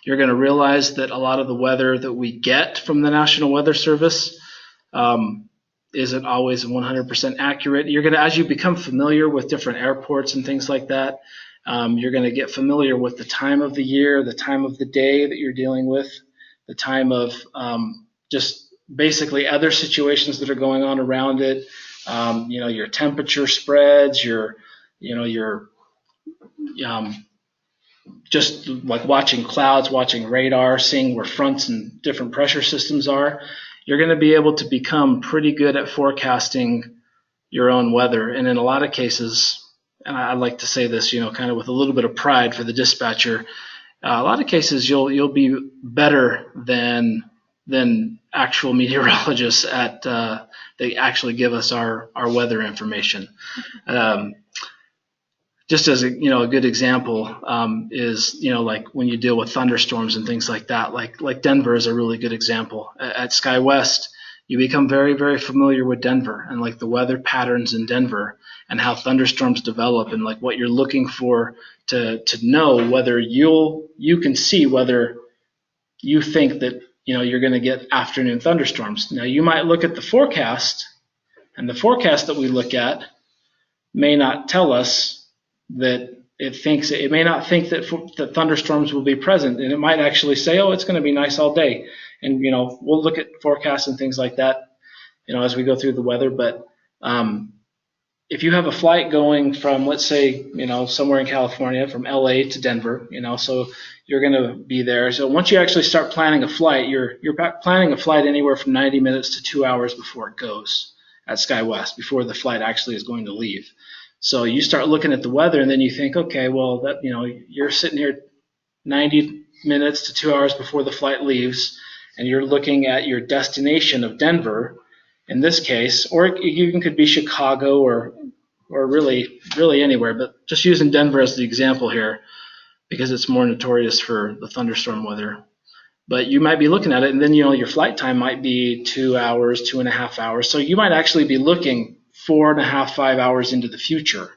You're going to realize that a lot of the weather that we get from the National Weather Service isn't always 100% accurate. You're going to, as you become familiar with different airports and things like that, you're going to get familiar with the time of the year, the time of the day that you're dealing with, the time of just basically other situations that are going on around it. Your temperature spreads, your just like watching clouds, watching radar, seeing where fronts and different pressure systems are. You're going to be able to become pretty good at forecasting your own weather. And in a lot of cases, and I like to say this, kind of with a little bit of pride for the dispatcher, a lot of cases you'll be better than actual meteorologists at they actually give us our weather information. Just as a good example is like when you deal with thunderstorms and things like that, like Denver is a really good example. At SkyWest, you become very, very familiar with Denver and like the weather patterns in Denver and how thunderstorms develop and like what you're looking for to know whether you can see whether you think that you're going to get afternoon thunderstorms. Now you might look at the forecast, and the forecast that we look at may not tell us that it may not think that thunderstorms will be present, and it might actually say, oh, it's going to be nice all day. And we'll look at forecasts and things like that as we go through the weather. But if you have a flight going from, let's say, somewhere in California, from LA to Denver, so you're going to be there. So once you actually start planning a flight, you're planning a flight anywhere from 90 minutes to 2 hours before it goes at SkyWest, before the flight actually is going to leave. So you start looking at the weather, and then you think, okay, well, that you're sitting here 90 minutes to 2 hours before the flight leaves, and you're looking at your destination of Denver, in this case, or it even could be Chicago or really anywhere, but just using Denver as the example here because it's more notorious for the thunderstorm weather. But you might be looking at it, and then your flight time might be 2 hours, 2.5 hours. So you might actually be looking 4.5, 5 hours into the future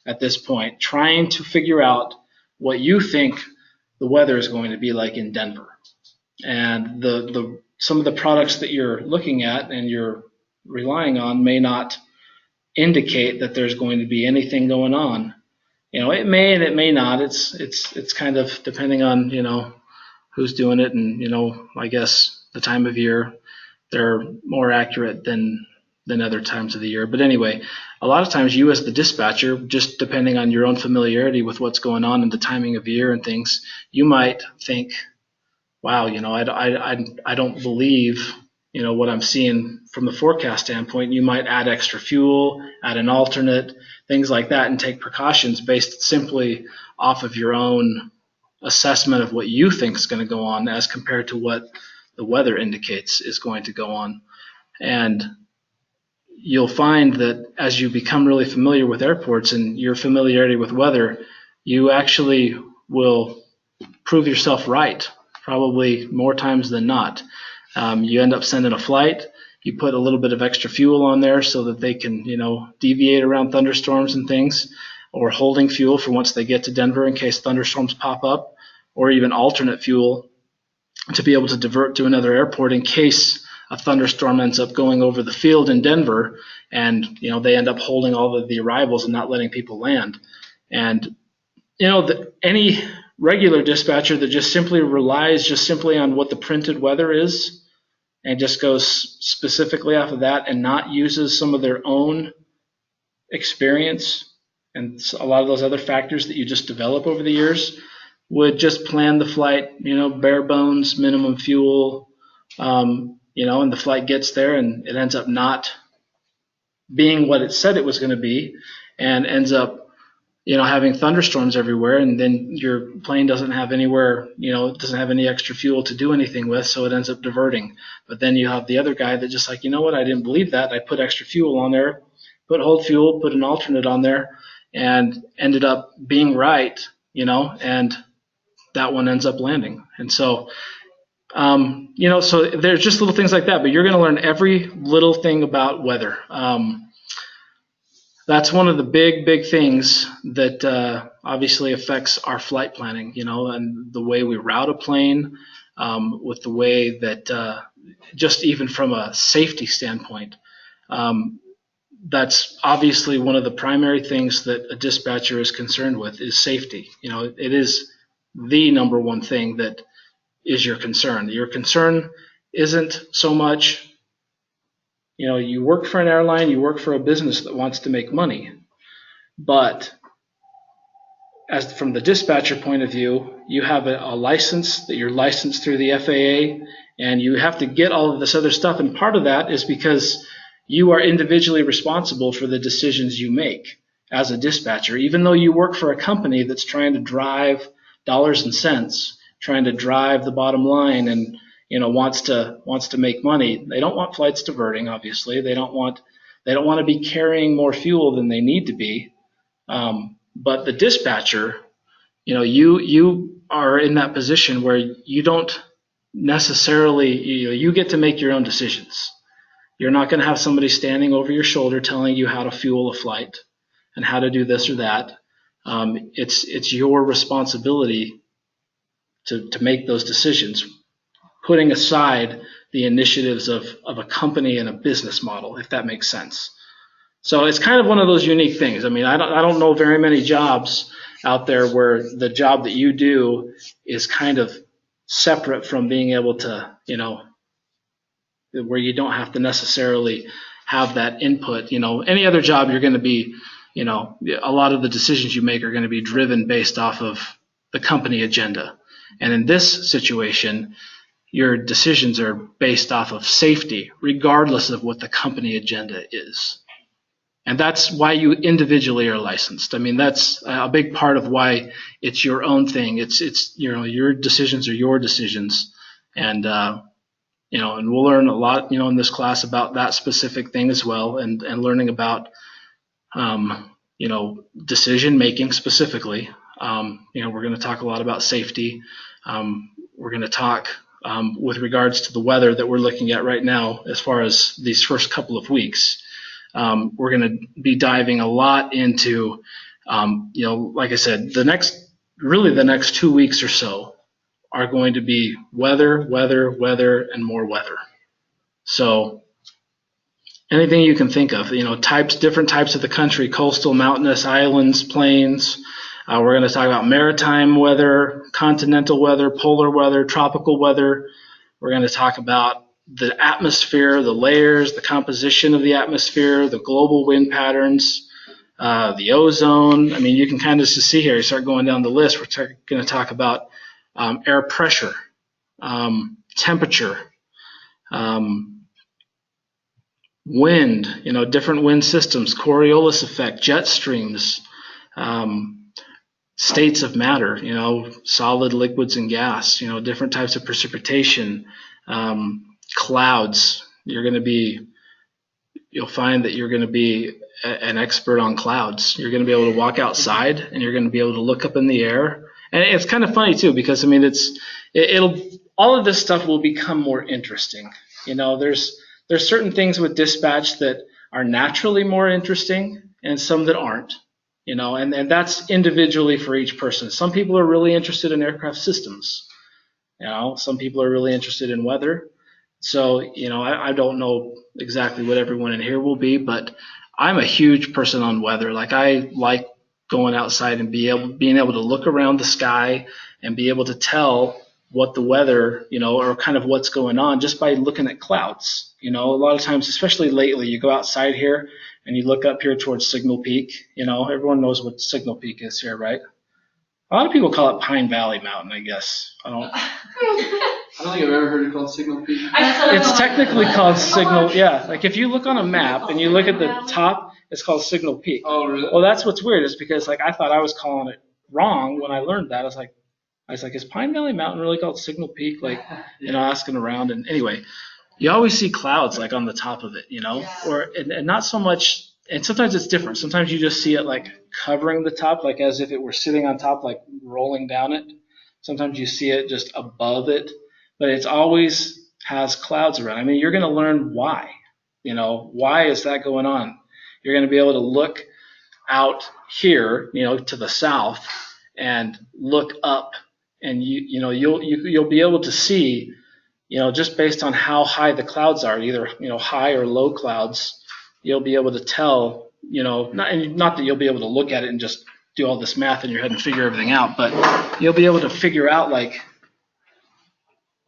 at this point, trying to figure out what you think the weather is going to be like in Denver. And some of the products that you're looking at and you're relying on may not indicate that there's going to be anything going on. It may and it may not. It's kind of depending on who's doing it, and I guess the time of year. They're more accurate than other times of the year. But anyway, a lot of times you as the dispatcher, just depending on your own familiarity with what's going on and the timing of year and things, you might think, wow, I don't believe what I'm seeing from the forecast standpoint. You might add extra fuel, add an alternate, things like that, and take precautions based simply off of your own assessment of what you think is going to go on as compared to what the weather indicates is going to go on. And you'll find that as you become really familiar with airports and your familiarity with weather, you actually will prove yourself right, probably more times than not. You end up sending a flight, you put a little bit of extra fuel on there so that they can, deviate around thunderstorms and things, or holding fuel for once they get to Denver in case thunderstorms pop up, or even alternate fuel to be able to divert to another airport in case a thunderstorm ends up going over the field in Denver and, they end up holding all of the arrivals and not letting people land. And, any regular dispatcher that just simply relies just simply on what the printed weather is and just goes specifically off of that and not uses some of their own experience and a lot of those other factors that you just develop over the years would just plan the flight, bare bones, minimum fuel, and the flight gets there and it ends up not being what it said it was going to be, and ends up having thunderstorms everywhere, and then your plane doesn't have anywhere, it doesn't have any extra fuel to do anything with, so it ends up diverting. But then you have the other guy that just like, you know what, I didn't believe that. I put extra fuel on there, put hold fuel, put an alternate on there, and ended up being right, and that one ends up landing. And so, so there's just little things like that, but you're going to learn every little thing about weather. That's one of the big things that obviously affects our flight planning, and the way we route a plane, with the way that just even from a safety standpoint, that's obviously one of the primary things that a dispatcher is concerned with is safety. It is the number one thing that is your concern. Your concern isn't so much, you work for an airline, you work for a business that wants to make money. But as from the dispatcher point of view, you have a license that you're licensed through the FAA, and you have to get all of this other stuff. And part of that is because you are individually responsible for the decisions you make as a dispatcher. Even though you work for a company that's trying to drive dollars and cents, trying to drive the bottom line, and wants to make money. They don't want flights diverting, obviously. They don't want to be carrying more fuel than they need to be. But the dispatcher, you are in that position where you don't necessarily, you get to make your own decisions. You're not going to have somebody standing over your shoulder telling you how to fuel a flight and how to do this or that. It's your responsibility to make those decisions, putting aside the initiatives of a company and a business model, if that makes sense. So it's kind of one of those unique things. I mean, I don't know very many jobs out there where the job that you do is kind of separate from being able to, where you don't have to necessarily have that input. Any other job you're going to be, a lot of the decisions you make are going to be driven based off of the company agenda. And in this situation, your decisions are based off of safety, regardless of what the company agenda is. And that's why you individually are licensed. I mean, that's a big part of why it's your own thing. It's your decisions are your decisions. And, and we'll learn a lot, in this class about that specific thing as well, and learning about, decision making specifically. We're going to talk a lot about safety. We're going to talk with regards to the weather that we're looking at right now, as far as these first couple of weeks. We're going to be diving a lot into, like I said, the next 2 weeks or so are going to be weather, and more weather. So anything you can think of, different types of the country, coastal, mountainous, islands, plains. We're going to talk about maritime weather, continental weather, polar weather, tropical weather. We're going to talk about the atmosphere, the layers, the composition of the atmosphere, the global wind patterns, the ozone. I mean, you can kind of just see here, you start going down the list. We're going to talk about air pressure, temperature, wind, different wind systems, Coriolis effect, jet streams, states of matter, solid, liquids, and gas, different types of precipitation, clouds. You'll find that you're going to be an expert on clouds. You're going to be able to walk outside and you're going to be able to look up in the air. And it's kind of funny too, because I mean, all of this stuff will become more interesting. There's certain things with dispatch that are naturally more interesting and some that aren't, and that's individually for each person. Some people are really interested in aircraft systems. Some people are really interested in weather. So, I don't know exactly what everyone in here will be, but I'm a huge person on weather. Like, I like going outside and being able to look around the sky and be able to tell what the weather, or kind of what's going on just by looking at clouds. A lot of times, especially lately, you go outside here and you look up here towards Signal Peak, everyone knows what Signal Peak is here, right? A lot of people call it Pine Valley Mountain, I guess. I don't think I've ever heard it called Signal Peak. It's technically called Signal, yeah. Like if you look on a map and you look at the top, it's called Signal Peak. Oh, really? Well, that's what's weird is because I thought I was calling it wrong when I learned that. I was like, is Pine Valley Mountain really called Signal Peak? Asking around. And anyway, you always see clouds on the top of it, and not so much. And sometimes it's different. Sometimes you just see it covering the top, as if it were sitting on top, rolling down it. Sometimes you see it just above it, but it always has clouds around. I mean, you're going to learn why. Why is that going on? You're going to be able to look out here, to the south, and look up, and you'll be able to see, just based on how high the clouds are, either high or low clouds. You'll be able to tell, not that you'll be able to look at it and just do all this math in your head and figure everything out, but you'll be able to figure out like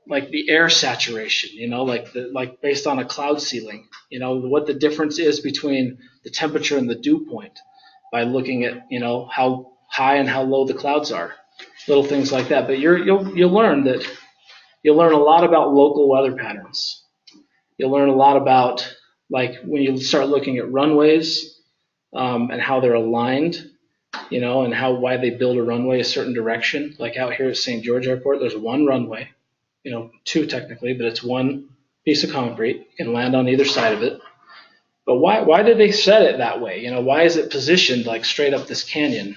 the air saturation, based on a cloud ceiling, what the difference is between the temperature and the dew point by looking at, how high and how low the clouds are, little things like that. But you'll learn a lot about local weather patterns. You'll learn a lot about when you start looking at runways and how they're aligned, and why they build a runway a certain direction. Like out here at St. George Airport, there's one runway, two technically, but it's one piece of concrete. You can land on either side of it. But why did they set it that way? Why is it positioned straight up this canyon,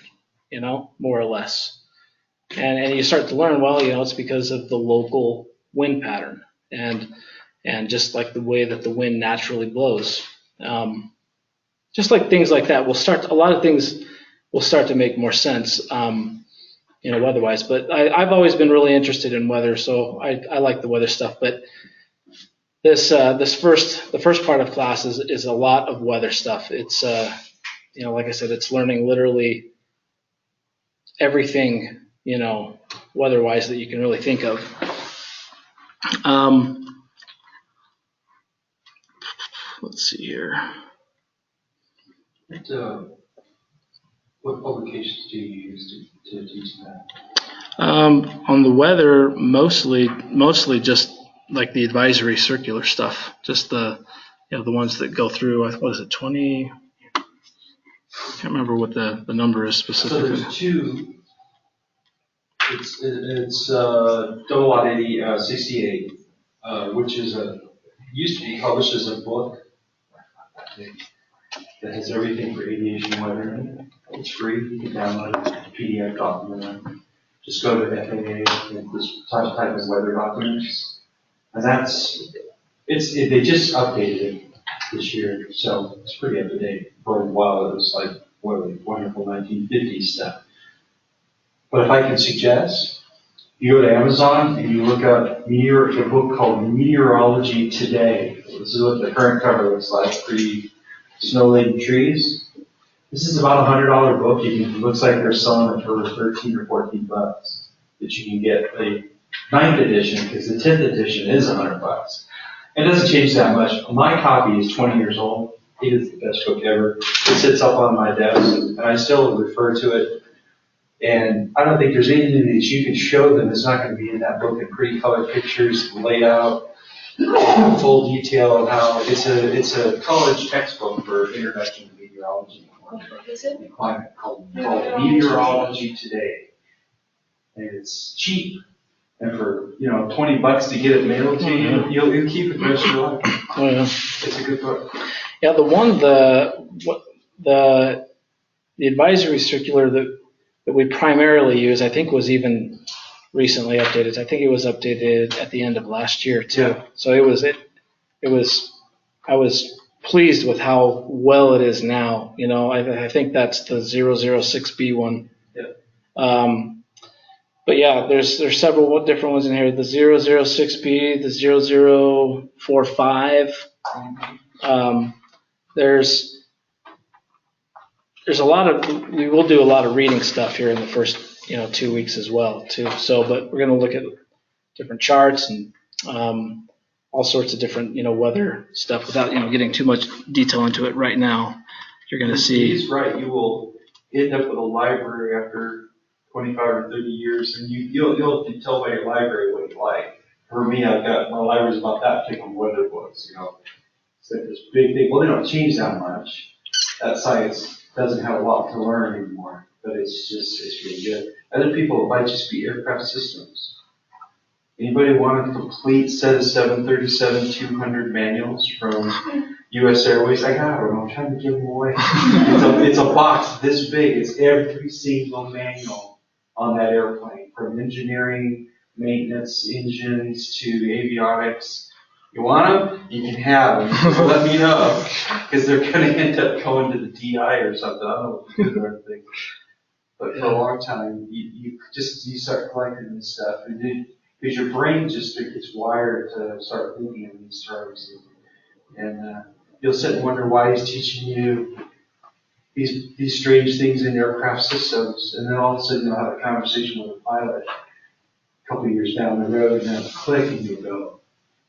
more or less? And you start to learn, it's because of the local wind pattern and just the way that the wind naturally blows. Just things like that a lot of things will start to make more sense, weather-wise. But I've always been really interested in weather, so I like the weather stuff. But the first part of class is a lot of weather stuff. It's like I said, it's learning literally everything, weather-wise that you can really think of. Let's see here. What publications do you use to teach that? On the weather, mostly just the advisory circular stuff, just the ones that go through. What is it, 20? I can't remember what the number is specifically. So there's two. It's double oddity 68, which used to be published as a book that has everything for aviation weather in it. It's free. You can download it, PDF document. Just go to FAA and just type in weather documents, and they just updated it this year, so it's pretty up to date. For a while, it was wonderful 1950s stuff. But if I can suggest, you go to Amazon and you look up a book called Meteorology Today. This is what the current cover looks like, pretty snow-laden trees. This is about a $100 book. It looks like they're selling it for 13 or 14 bucks. That you can get the 9th edition, because the 10th edition is $100. It doesn't change that much. My copy is 20 years old. It is the best book ever. It sits up on my desk, and I still refer to it. And I don't think there's anything that you can show them that's not going to be in that book in pretty colored pictures, laid out, full detail of how it's a college textbook for introduction to meteorology. Climate called Meteorology Today, and it's cheap. And for $20 to get it mailed to you, you'll keep it the rest of your life. Oh yeah, it's a good book. Yeah, the advisory circular that we primarily use, I think, was even recently updated. I think it was updated at the end of last year too. Yeah. So I was pleased with how well it is now. I think that's the 006B one. Yeah. But yeah, there's several different ones in here. The 006B, the 0045. There's a lot of, we will do a lot of reading stuff here in the first 2 weeks as well too. So, but we're going to look at different charts and all sorts of different weather stuff without getting too much detail into it right now. you're going to see. He's right. You will end up with a library after 25 or 30 years, and you'll tell by your library what you like. For me, I've got my library's about that thick of weather books. It's like this big thing. Well, they don't change that much. That science doesn't have a lot to learn anymore, but it's really good. Other people, it might just be aircraft systems. Anybody want a complete set of 737-200 manuals from U.S. Airways? I got them. I'm trying to give them away. It's a box this big. It's every single manual on that airplane, from engineering, maintenance, engines to avionics. You want them? You can have them. Just let me know, because they're going to end up going to the DI or something. I don't know what to do with everything. But for a long time, you start collecting this stuff, and because your brain just gets wired to start thinking in these terms, and you'll sit and wonder why he's teaching you these strange things in aircraft systems, and then all of a sudden you'll have a conversation with a pilot a couple of years down the road, and it'll click, and you'll go,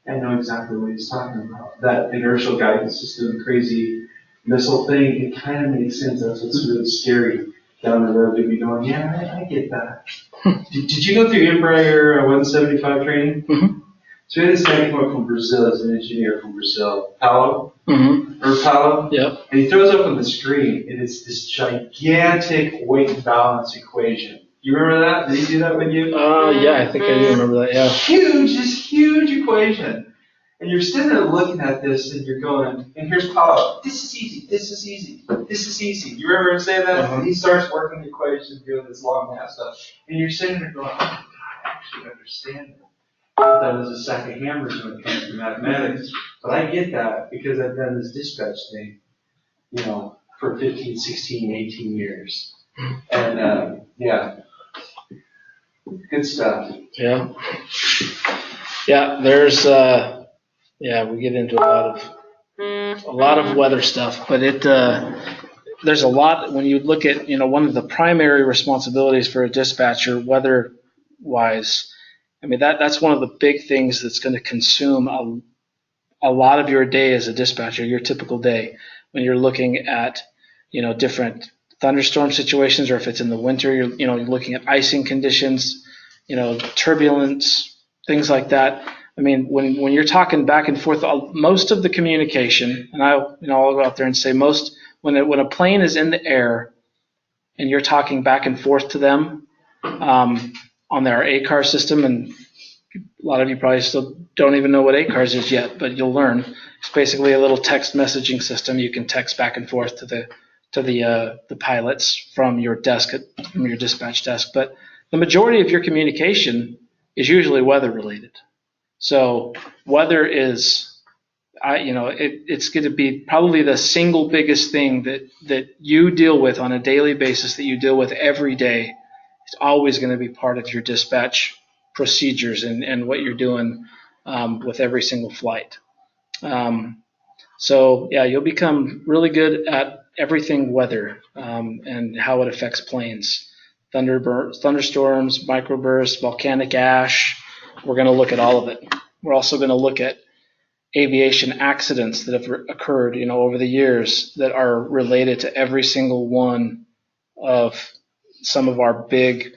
I know exactly what he's talking about. That inertial guidance system, crazy missile thing, it kind of makes sense. That's what's really scary down the road to be going, yeah, I get that. Did you go through Embraer 175 training? Mm-hmm. So we had this guy come up from Brazil, as an engineer from Brazil, Paulo. Mm-hmm. Or Paulo? Yep. And he throws up on the screen, and it's this gigantic weight and balance equation. You remember that? Did he do that with you? Yeah, I think I do remember that, yeah. Huge equation. And you're sitting there looking at this, and you're going, and here's Paulo, this is easy. You remember him saying that? Uh-huh. And he starts working the equations, doing this long math stuff. And you're sitting there going, oh, God, I actually understand that. I thought it was a sack of hammers when it comes to mathematics. But I get that because I've done this dispatch thing, for 15, 16, 18 years. And, good stuff. Yeah. Yeah, there's, we get into a lot of weather stuff, but there's a lot when you look at, one of the primary responsibilities for a dispatcher, weather-wise. I mean, that's one of the big things that's going to consume a lot of your day as a dispatcher, your typical day, when you're looking at, different thunderstorm situations, or if it's in the winter, you're looking at icing conditions, turbulence, things like that. I mean, when you're talking back and forth, most of the communication, and I'll go out there and say when a plane is in the air and you're talking back and forth to them on their ACAR system, and a lot of you probably still don't even know what ACARS is yet, but you'll learn. It's basically a little text messaging system. You can text back and forth to the pilots from your dispatch desk. But the majority of your communication is usually weather related. So weather is, it's going to be probably the single biggest thing that you deal with on a daily basis, that you deal with every day. It's always going to be part of your dispatch procedures and what you're doing with every single flight. You'll become really good at everything weather and how it affects planes. Thunderstorms, microbursts, volcanic ash. We're going to look at all of it. We're also going to look at aviation accidents that have occurred, over the years that are related to every single one of some of our big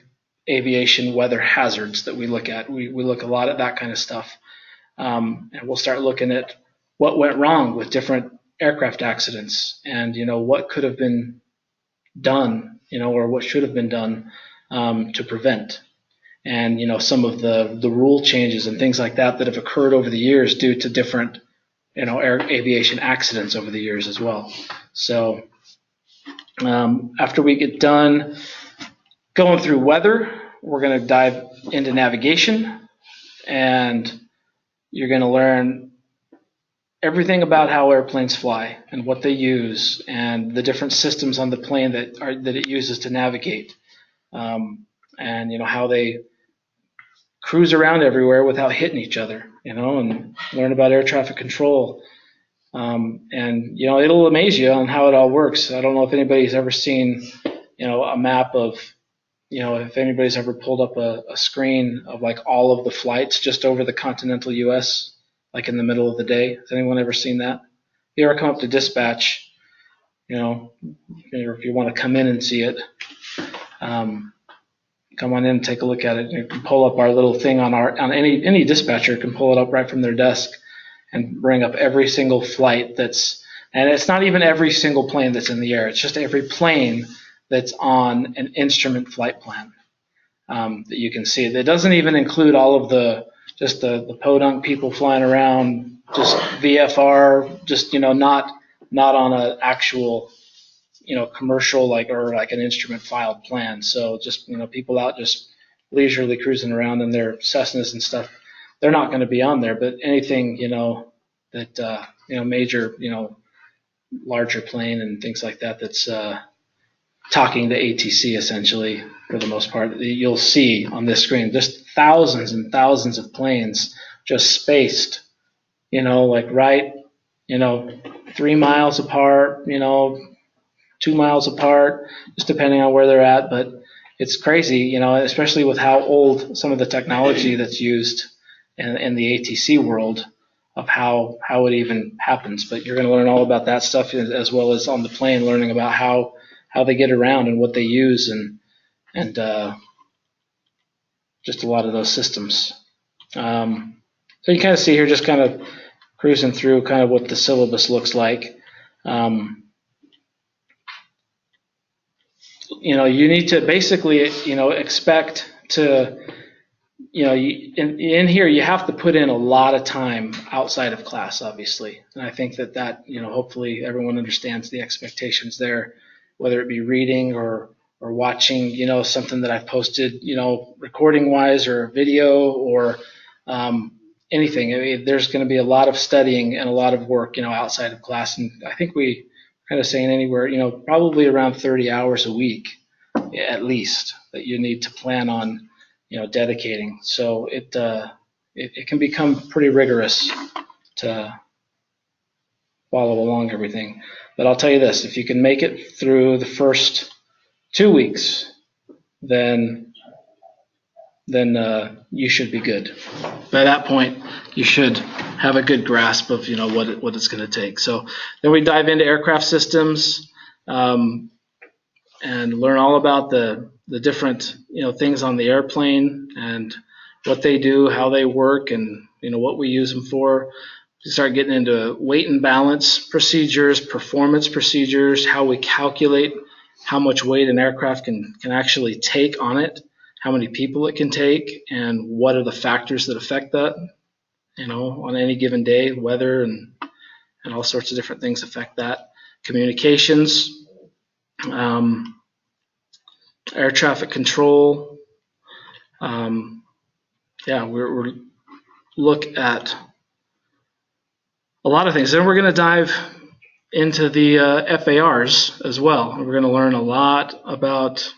aviation weather hazards that we look at. We look a lot at that kind of stuff. And we'll start looking at what went wrong with different aircraft accidents and, what could have been done, or what should have been done to prevent. And, some of the rule changes and things like that have occurred over the years due to different, aviation accidents over the years as well. So after we get done going through weather, we're going to dive into navigation, and you're going to learn everything about how airplanes fly and what they use and the different systems on the plane that it uses to navigate, and how they cruise around everywhere without hitting each other, and learn about air traffic control. And it'll amaze you on how it all works. I don't know if anybody's ever seen, a map of, if anybody's ever pulled up a screen of like all of the flights just over the continental U.S., like in the middle of the day. Has anyone ever seen that? If you ever come up to dispatch, or if you want to come in and see it, come on in and take a look at it. You can pull up our little thing on any dispatcher can pull it up right from their desk and bring up every single flight and it's not even every single plane that's in the air. It's just every plane that's on an instrument flight plan that you can see. It doesn't even include all of the podunk people flying around, just VFR, just not on an actual commercial or an instrument filed plan. So just people out just leisurely cruising around in their Cessnas and stuff, they're not going to be on there. But anything that major larger plane and things like that that's talking to ATC essentially for the most part, you'll see on this screen just thousands and thousands of planes just spaced, right, 3 miles apart, 2 miles apart, just depending on where they're at. But it's crazy, especially with how old some of the technology that's used in the ATC world of how it even happens. But you're going to learn all about that stuff as well as on the plane, learning about how they get around and what they use and just a lot of those systems. So you kind of see here, just kind of cruising through kind of what the syllabus looks like. You need to basically, expect to, in here you have to put in a lot of time outside of class, obviously. And I think that hopefully everyone understands the expectations there, whether it be reading or watching, something that I've posted, recording wise or video or anything. I mean, there's going to be a lot of studying and a lot of work, outside of class. And I think we kind of saying anywhere, probably around 30 hours a week, at least, that you need to plan on, dedicating. So it can become pretty rigorous to follow along everything. But I'll tell you this, if you can make it through the first 2 weeks, then you should be good. By that point, you should have a good grasp of what it's going to take. So then we dive into aircraft systems and learn all about the different things on the airplane and what they do, how they work, and what we use them for. We start getting into weight and balance procedures, performance procedures, how we calculate how much weight an aircraft can actually take on it, how many people it can take, and what are the factors that affect that, on any given day, weather and all sorts of different things affect that. Communications, air traffic control. We're look at a lot of things. Then we're going to dive into the FARs as well. We're going to learn a lot about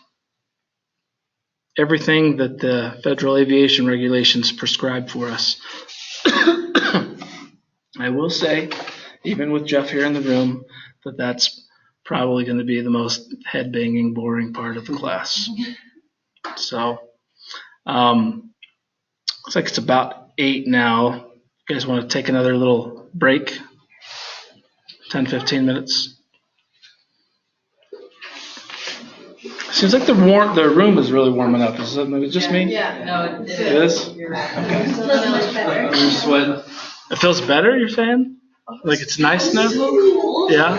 everything that the Federal Aviation Regulations prescribe for us. I will say, even with Jeff here in the room, that's probably going to be the most head-banging, boring part of the class. So, looks like it's about 8 now. You guys want to take another little break? 10, 15 minutes? Seems like the room is really warming up. Is it maybe just me? Yeah, no, it is. You're right. Okay. It feels much better. You're sweating. It feels better, you're saying? Like it's nice now? So cool. Yeah.